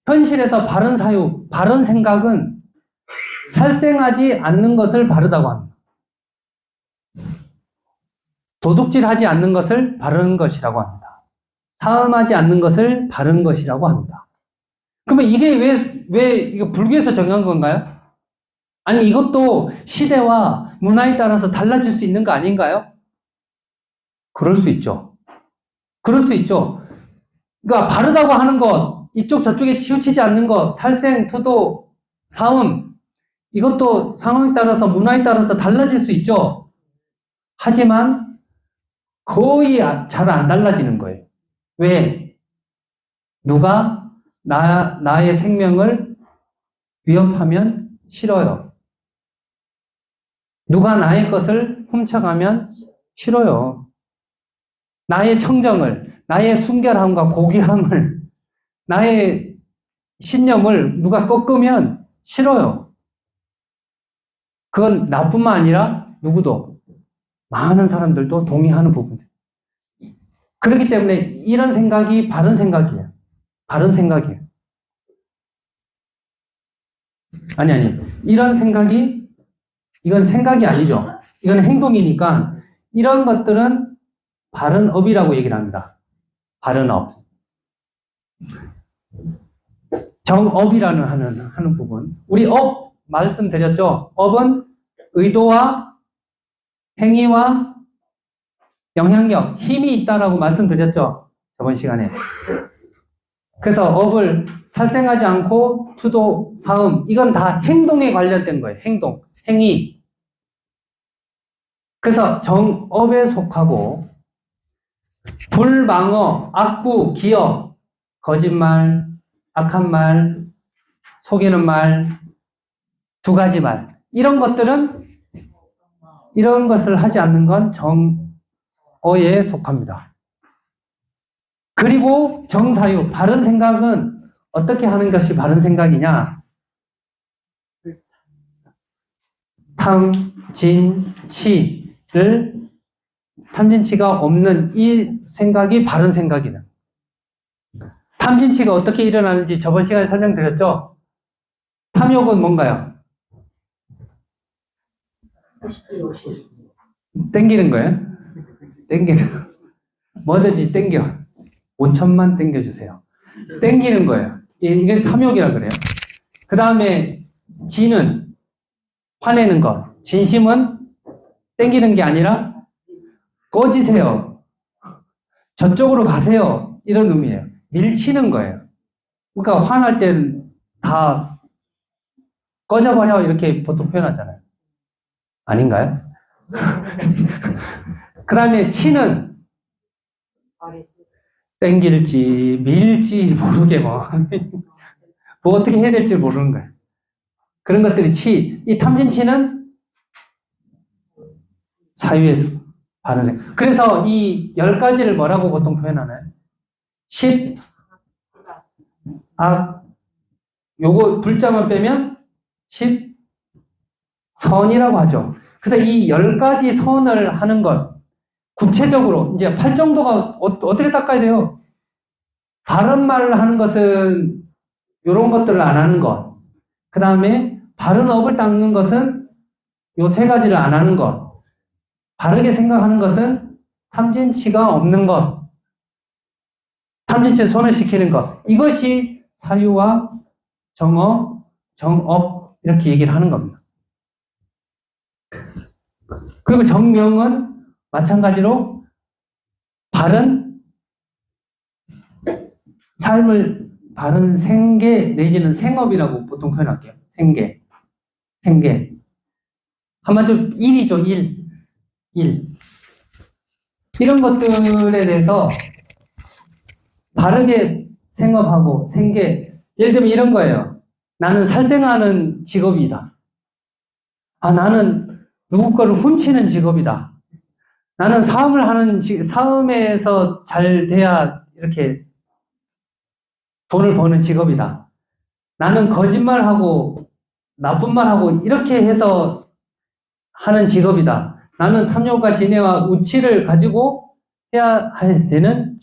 현실에서 바른 사유, 바른 생각은 살생하지 않는 것을 바르다고 합니다. 도둑질하지 않는 것을 바른 것이라고 합니다. 사음하지 않는 것을 바른 것이라고 합니다. 그러면 이게 왜 이거 불교에서 정한 건가요? 아니, 이것도 시대와 문화에 따라서 달라질 수 있는 거 아닌가요? 그럴 수 있죠. 그럴 수 있죠. 그러니까 바르다고 하는 것, 이쪽 저쪽에 치우치지 않는 것, 살생, 투도, 사음, 이것도 상황에 따라서 문화에 따라서 달라질 수 있죠. 하지만 거의 잘 안 달라지는 거예요. 왜? 누가 나의 생명을 위협하면 싫어요. 누가 나의 것을 훔쳐가면 싫어요. 나의 청정을, 나의 순결함과 고귀함을, 나의 신념을 누가 꺾으면 싫어요. 그건 나뿐만 아니라 누구도, 많은 사람들도 동의하는 부분들. 그렇기 때문에 이런 생각이 바른 생각이에요. 바른 생각이에요. 아니. 이런 생각이, 이건 생각이 아니죠. 이건 행동이니까 이런 것들은 바른 업이라고 얘기를 합니다. 바른 업. 정업이라는 하는 부분. 우리 업 말씀드렸죠? 업은 의도와 행위와 영향력, 힘이 있다라고 말씀드렸죠? 저번 시간에. 그래서 업을 살생하지 않고 투도, 사음, 이건 다 행동에 관련된 거예요. 행동, 행위. 그래서 정업에 속하고 불망어, 악구, 기업, 거짓말, 악한 말, 속이는 말, 두 가지 말. 이런 것들은 이런 것을 하지 않는 건 정어에 속합니다. 그리고 정사유, 바른 생각은 어떻게 하는 것이 바른 생각이냐? 탐, 진, 치를 탐진치가 없는 이 생각이 바른 생각이다. 탐진치가 어떻게 일어나는지 저번 시간에 설명드렸죠? 탐욕은 뭔가요? 땡기는 거예요? 땡기는 뭐든지 땡겨. 5천만 땡겨주세요. 땡기는 거예요. 이게 탐욕이라 그래요. 그 다음에 진은 화내는 것. 진심은 땡기는 게 아니라 꺼지세요. 저쪽으로 가세요. 이런 의미예요. 밀치는 거예요. 그러니까 화날 때는 다 꺼져버려 이렇게 보통 표현하잖아요. 아닌가요? 그 다음에 치는 땡길지 밀지 모르게 뭐 어떻게 해야 될지 모르는 거예요. 그런 것들이 치. 이 탐진치는 사유에 바른 생각. 그래서 이 10가지를 뭐라고 보통 표현하나요? 10, 요거 불자만 빼면 10, 선이라고 하죠. 그래서 이 10가지 선을 하는 것, 구체적으로 이제 팔 정도가 어떻게 닦아야 돼요? 바른 말을 하는 것은 이런 것들을 안 하는 것. 그 다음에 바른 업을 닦는 것은 요 3가지를 안 하는 것. 바르게 생각하는 것은 탐진치가 없는 것. 탐진치에 손을 시키는 것. 이것이 사유와 정어, 정업 이렇게 얘기를 하는 겁니다. 그리고 정명은 마찬가지로 바른 삶을 바른 생계 내지는 생업이라고 보통 표현할게요. 생계. 한마디로 일이죠. 일. 이런 것들에 대해서 바르게 생업하고 생계. 예를 들면 이런 거예요. 나는 살생하는 직업이다. 나는 누구 거를 훔치는 직업이다. 나는 사업에서 잘 돼야 이렇게 돈을 버는 직업이다. 나는 거짓말하고 나쁜 말하고 이렇게 해서 하는 직업이다. 나는 탐욕과 진해와 우치를 가지고 해야 되는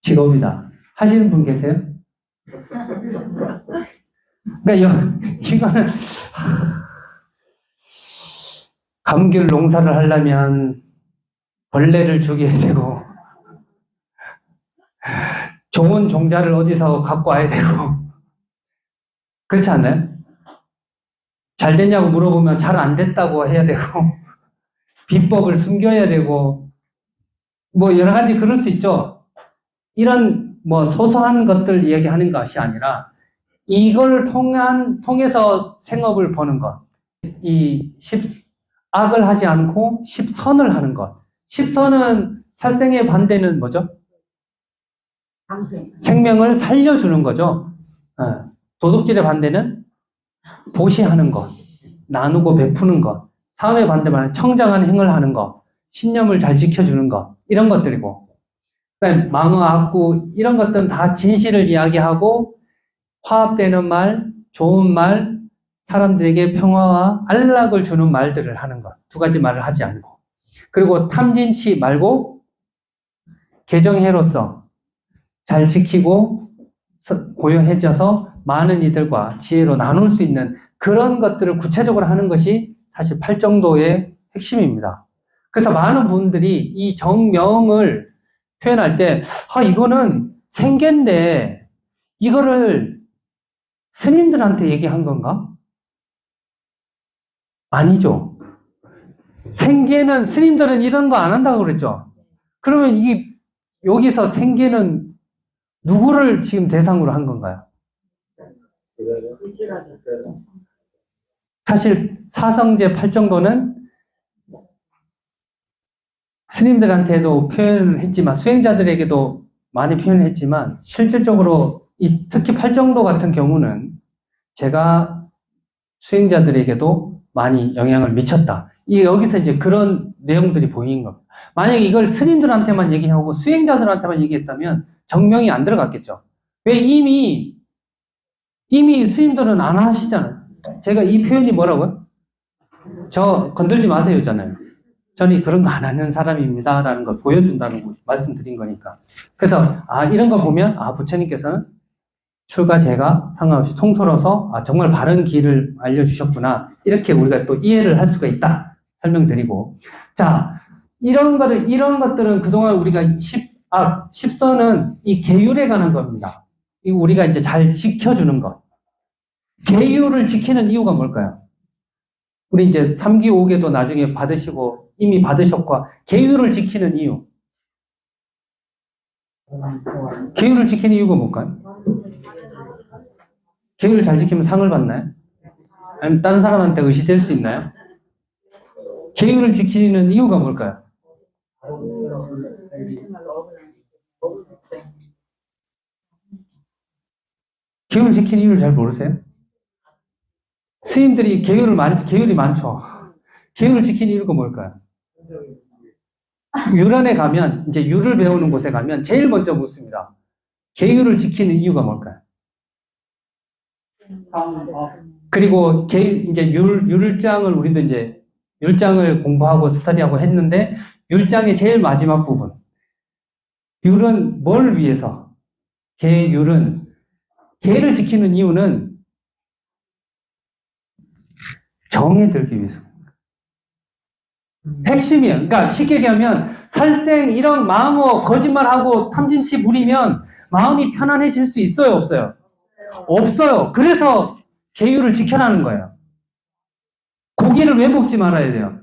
직업이다. 하시는 분 계세요? 그러니까 이거는 감귤 농사를 하려면 벌레를 죽여야 되고 좋은 종자를 어디서 갖고 와야 되고 그렇지 않나요? 잘 됐냐고 물어보면 잘 안 됐다고 해야 되고 비법을 숨겨야 되고 뭐 여러 가지 그럴 수 있죠. 이런 뭐 소소한 것들 이야기하는 것이 아니라 이걸 통해서 생업을 버는 것. 이 악을 하지 않고 십선을 하는 것. 십선은 살생의 반대는 뭐죠? 생명을 살려주는 거죠. 도둑질의 반대는 보시하는 것, 나누고 베푸는 것, 사음의 반대만 청정한 행을 하는 것, 신념을 잘 지켜주는 것, 이런 것들이고, 그다음에 망어, 악구 이런 것들은 다 진실을 이야기하고 화합되는 말, 좋은 말, 사람들에게 평화와 안락을 주는 말들을 하는 것. 2가지 말을 하지 않고. 그리고 탐진치 말고 개정해로서 잘 지키고 고요해져서 많은 이들과 지혜로 나눌 수 있는 그런 것들을 구체적으로 하는 것이 사실 팔정도의 핵심입니다. 그래서 많은 분들이 이 정명을 표현할 때, 이거는 생계인데, 이거를 스님들한테 얘기한 건가? 아니죠. 생계는, 스님들은 이런 거 안 한다고 그랬죠. 그러면 여기서 생계는 누구를 지금 대상으로 한 건가요? 사실 사성제 팔정도는 스님들한테도 표현을 했지만 수행자들에게도 많이 표현을 했지만 실질적으로 특히 팔정도 같은 경우는 제가 수행자들에게도 많이 영향을 미쳤다. 여기서 이제 그런 내용들이 보이는 겁니다. 만약에 이걸 스님들한테만 얘기하고 수행자들한테만 얘기했다면 정명이 안 들어갔겠죠. 왜 이미 스님들은 안 하시잖아요. 제가 이 표현이 뭐라고요? 저 건들지 마세요잖아요. 저는 그런 거 안 하는 사람입니다. 라는 걸 보여준다는 거 말씀드린 거니까. 그래서, 이런 거 보면, 부처님께서는 출가 제가 상관없이 통틀어서, 정말 바른 길을 알려주셨구나. 이렇게 우리가 또 이해를 할 수가 있다. 설명드리고. 자, 이런 것들은 그동안 우리가 10선은 이 계율에 관한 겁니다. 이 우리가 이제 잘 지켜주는 것. 계율을 지키는 이유가 뭘까요? 우리 이제 3기 5개도 나중에 받으시고 이미 받으셨고 계율을 지키는 이유. 계율을 지키는 이유가 뭘까요? 계율을 잘 지키면 상을 받나요? 아니면 다른 사람한테 의시될 수 있나요? 계율을 지키는 이유가 뭘까요? 계율을 지키는 이유를 잘 모르세요? 스님들이 계율이 많죠. 계율을 지키는 이유가 뭘까요? 유란에 가면, 이제 유를 배우는 곳에 가면 제일 먼저 묻습니다. 계율을 지키는 이유가 뭘까요? 그리고 이제 율장을 우리도 이제 율장을 공부하고 스터디하고 했는데 율장의 제일 마지막 부분. 율은 뭘 위해서? 계율은 계를 지키는 이유는 정에 들기 위해서. 핵심이에요. 그러니까 쉽게 얘기하면 살생, 이런 마음으로 거짓말하고 탐진치 부리면 마음이 편안해질 수 있어요? 없어요? 없어요. 그래서 계율을 지켜라는 거예요. 고기를 왜 먹지 말아야 돼요?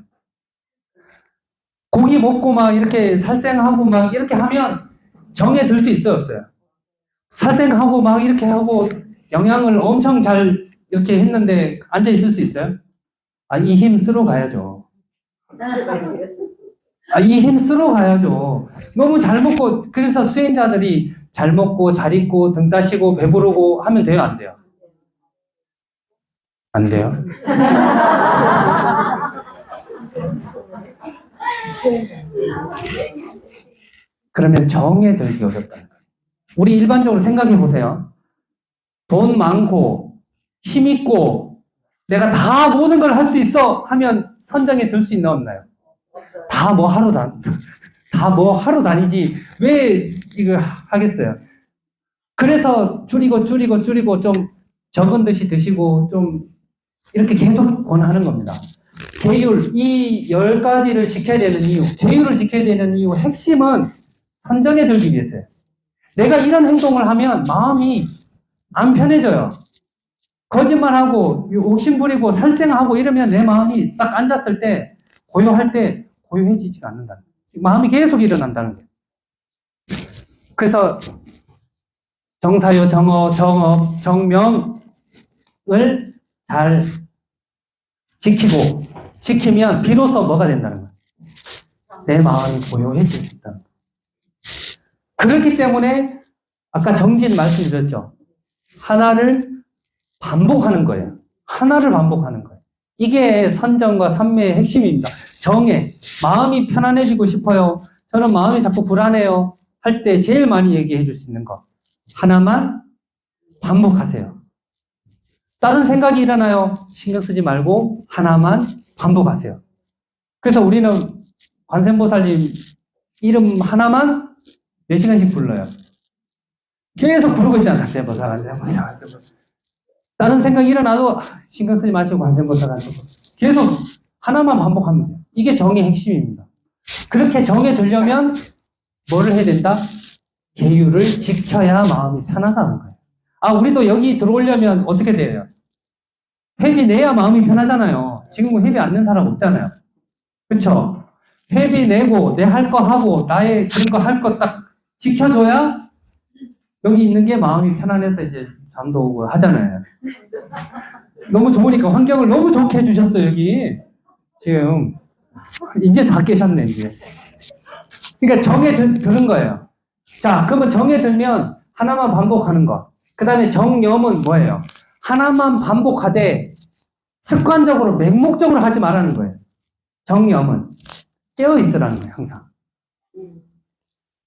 고기 먹고 막 이렇게 살생하고 막 이렇게 하면 정에 들 수 있어요? 없어요? 살생하고 막 이렇게 하고 영양을 엄청 잘 이렇게 했는데 앉아 있을 수 있어요? 이 힘 쓰러 가야죠. 이 힘 쓰러 가야죠. 너무 잘 먹고, 그래서 수행자들이 잘 먹고, 잘 입고, 등 따시고, 배부르고 하면 돼요? 안 돼요? 안 돼요? 그러면 정에 들기 어렵다는 거예요. 우리 일반적으로 생각해 보세요. 돈 많고, 힘 있고, 내가 다 모든 걸 할 수 있어 하면 선정에 들 수 있나 없나요? 다 뭐 하루 다니지 왜 이거 하겠어요? 그래서 줄이고 좀 적은 듯이 드시고 좀 이렇게 계속 권하는 겁니다. 계율, 이 10가지를 지켜야 되는 이유, 제율을 지켜야 되는 이유 핵심은 선정에 들기 위해서예요. 내가 이런 행동을 하면 마음이 안 편해져요. 거짓말하고 욕심부리고 살생하고 이러면 내 마음이 딱 앉았을 때 고요할 때 고요해지지가 않는다는 거예요. 마음이 계속 일어난다는 거예요. 그래서 정사요, 정어, 정업, 정명을 잘 지키면 비로소 뭐가 된다는 거예요. 내 마음이 고요해질 수 있다는 거예요. 그렇기 때문에 아까 정진 말씀드렸죠. 하나를 반복하는 거예요. 하나를 반복하는 거예요. 이게 선정과 삼매의 핵심입니다. 정에 마음이 편안해지고 싶어요. 저는 마음이 자꾸 불안해요. 할 때 제일 많이 얘기해 줄 수 있는 거. 하나만 반복하세요. 다른 생각이 일어나요. 신경 쓰지 말고 하나만 반복하세요. 그래서 우리는 관세음보살님 이름 하나만 몇 시간씩 불러요. 계속 부르고 있잖아요. 관세음보살, 관세음보살, 관세음보살. 다른 생각이 일어나도 신경 쓰지 마시고 관세음보살한테 계속 하나만 반복하면 돼요. 이게 정의 핵심입니다. 그렇게 정해 두려면 뭐를 해야 된다? 계율을 지켜야 마음이 편하다는 거예요. 아, 우리도 여기 들어오려면 어떻게 돼요? 회비 내야 마음이 편하잖아요. 지금은 회비 안 낸 사람 없잖아요. 그쵸? 회비 내고 내 할 거 하고 나의 그런 거 할 거 딱 지켜줘야 여기 있는 게 마음이 편안해서 이제 잠도 오고 하잖아요. 너무 좋으니까 환경을 너무 좋게 해주셨어요, 여기. 지금. 이제 다 깨셨네, 이제. 그러니까 정에 드는 거예요. 자, 그러면 정에 들면 하나만 반복하는 거. 그 다음에 정념은 뭐예요? 하나만 반복하되 습관적으로, 맹목적으로 하지 말라는 거예요. 정념은. 깨어있으라는 거예요, 항상.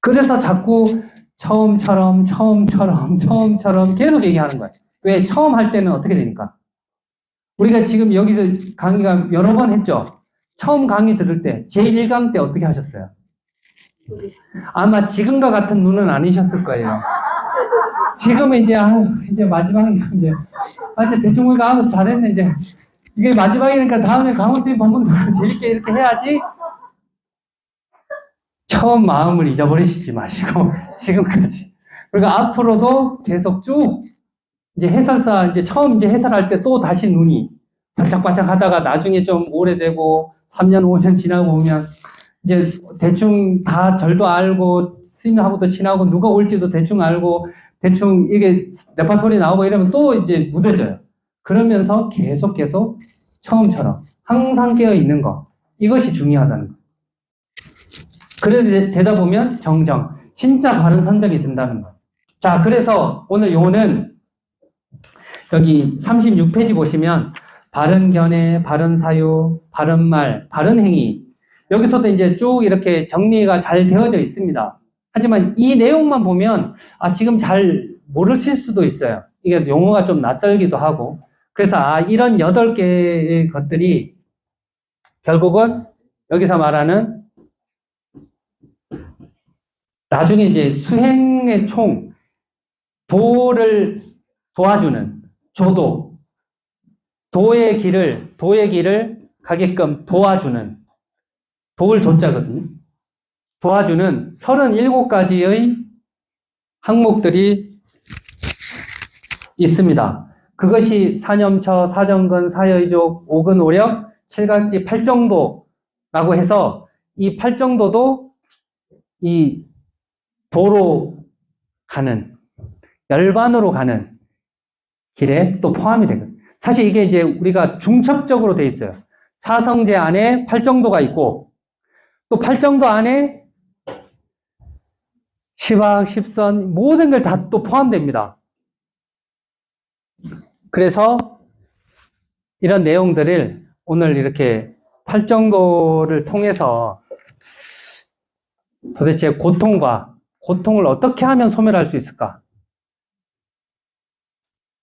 그래서 자꾸 처음처럼 계속 얘기하는 거예요. 왜? 처음 할 때는 어떻게 되니까? 우리가 지금 여기서 강의가 여러 번 했죠? 처음 강의 들을 때, 제1강 때 어떻게 하셨어요? 아마 지금과 같은 눈은 아니셨을 거예요. 지금은 이제, 이제 마지막이니까, 이제, 이제 대충 보니까, 잘했네, 이제. 이게 마지막이니까 다음에 강호 선생님 본문도 재밌게 이렇게 해야지. 처음 마음을 잊어버리시지 마시고, 지금까지. 그러니까 앞으로도 계속 쭉, 이제 해설사, 이제 처음 이제 해설할 때 또 다시 눈이 반짝반짝 하다가 나중에 좀 오래되고, 3년, 5년 지나고 오면, 이제 대충 다 절도 알고, 스님하고도 친하고, 누가 올지도 대충 알고, 대충 이게 뇌파 소리 나오고 이러면 또 이제 무뎌져요. 그러면서 계속 처음처럼 항상 깨어 있는 거. 이것이 중요하다는 거. 그래서 되다 보면 정정. 진짜 바른 선정이 든다는 거. 자, 그래서 오늘 요는 여기 36페이지 보시면 바른 견해, 바른 사유, 바른 말, 바른 행위. 여기서도 이제 쭉 이렇게 정리가 잘 되어져 있습니다. 하지만 이 내용만 보면 지금 잘 모르실 수도 있어요. 이게 용어가 좀 낯설기도 하고. 그래서 이런 8개의 것들이 결국은 여기서 말하는 나중에 이제 수행의 총, 도를 도와주는 조도, 도의 길을 가게끔 도와주는, 도울 조자거든요. 도와주는 37가지의 항목들이 있습니다. 그것이 사념처, 사정근, 사여의족, 오근오력, 칠각지, 팔정도라고 해서 이 팔정도도 이 도로 가는, 열반으로 가는 길에 또 포함이 되거든요. 사실 이게 이제 우리가 중첩적으로 돼 있어요. 사성제 안에 팔정도가 있고 또 팔정도 안에 시박, 십선 모든 걸 다 또 포함됩니다. 그래서 이런 내용들을 오늘 이렇게 팔정도를 통해서 도대체 고통을 어떻게 하면 소멸할 수 있을까?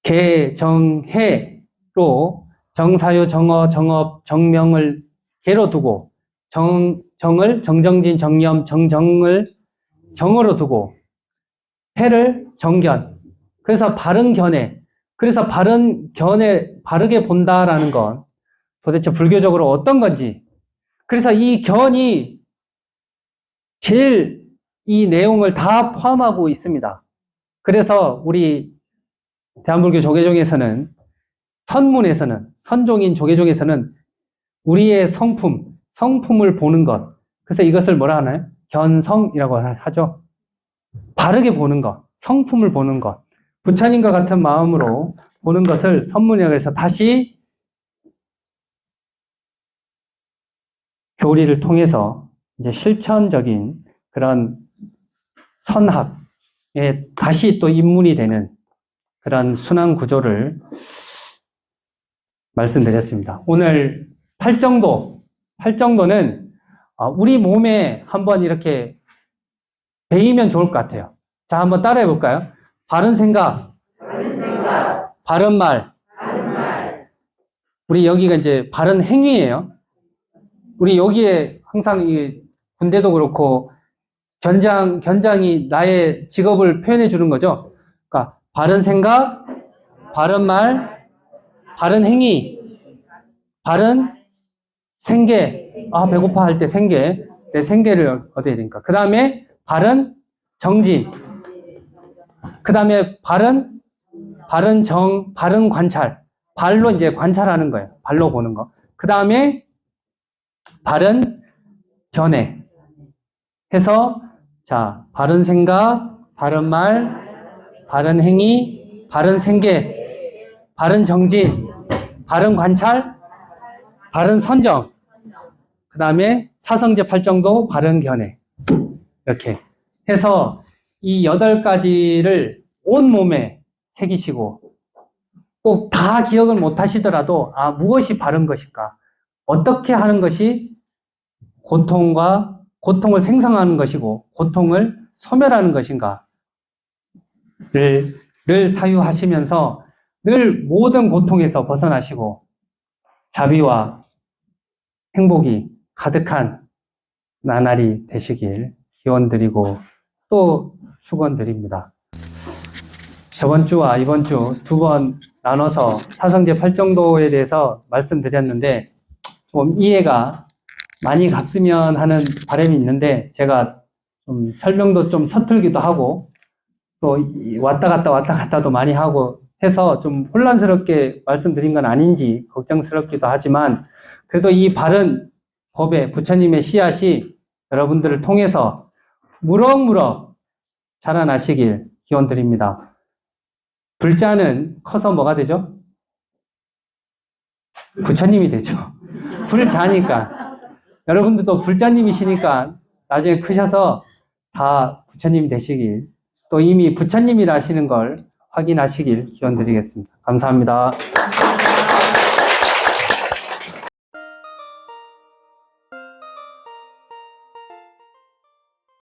개, 정, 해로 정사유, 정어, 정업, 정명을 개로 두고 정을 정정진, 정념, 정정을 정으로 두고 해를 정견. 그래서 바른 견해. 그래서 바른 견해, 바르게 본다라는 건 도대체 불교적으로 어떤 건지. 그래서 이 견이 제일 이 내용을 다 포함하고 있습니다. 그래서 우리 대한불교 조계종에서는 선문에서는 선종인 조계종에서는 우리의 성품을 보는 것. 그래서 이것을 뭐라 하나요? 견성이라고 하죠. 바르게 보는 것, 성품을 보는 것, 부처님과 같은 마음으로 보는 것을 선문이라고 해서 다시 교리를 통해서 이제 실천적인 그런 선학에 다시 또 입문이 되는 그런 순환 구조를 말씀드렸습니다. 오늘 팔정도는 우리 몸에 한번 이렇게 배이면 좋을 것 같아요. 자, 한번 따라해 볼까요? 바른 생각, 바른 말. 우리 여기가 이제 바른 행위예요. 우리 여기에 항상 이 군대도 그렇고 견장이 나의 직업을 표현해 주는 거죠. 그러니까 바른 생각, 바른 말, 바른 행위, 바른 생계. 아, 배고파 할 때 생계. 내 생계를 얻어야 되니까. 그 다음에 바른 정진. 그 다음에 바른 관찰. 발로 이제 관찰하는 거예요. 발로 보는 거. 그 다음에 바른 견해. 해서, 자, 바른 생각, 바른 말, 바른 행위, 바른 생계, 바른 정진, 바른 관찰, 바른 선정. 그 다음에 사성제 8정도 바른 견해. 이렇게 해서 이 8가지를 온몸에 새기시고 꼭 다 기억을 못 하시더라도 아, 무엇이 바른 것일까? 어떻게 하는 것이 고통을 생성하는 것이고 고통을 소멸하는 것인가를 늘 사유하시면서 늘 모든 고통에서 벗어나시고 자비와 행복이 가득한 나날이 되시길 기원드리고 또 축원드립니다. 저번 주와 이번 주 두 번 나눠서 사성제 8정도에 대해서 말씀드렸는데 좀 이해가 많이 갔으면 하는 바람이 있는데 제가 좀 설명도 좀 서툴기도 하고 또 왔다 갔다도 많이 하고 해서 좀 혼란스럽게 말씀드린 건 아닌지 걱정스럽기도 하지만 그래도 이 바른 법의 부처님의 씨앗이 여러분들을 통해서 무럭무럭 자라나시길 기원드립니다. 불자는 커서 뭐가 되죠? 부처님이 되죠. 불자니까. 여러분들도 불자님이시니까 나중에 크셔서 다 부처님이 되시길 또 이미 부처님이라 하시는 걸 확인하시길 기원드리겠습니다. 감사합니다.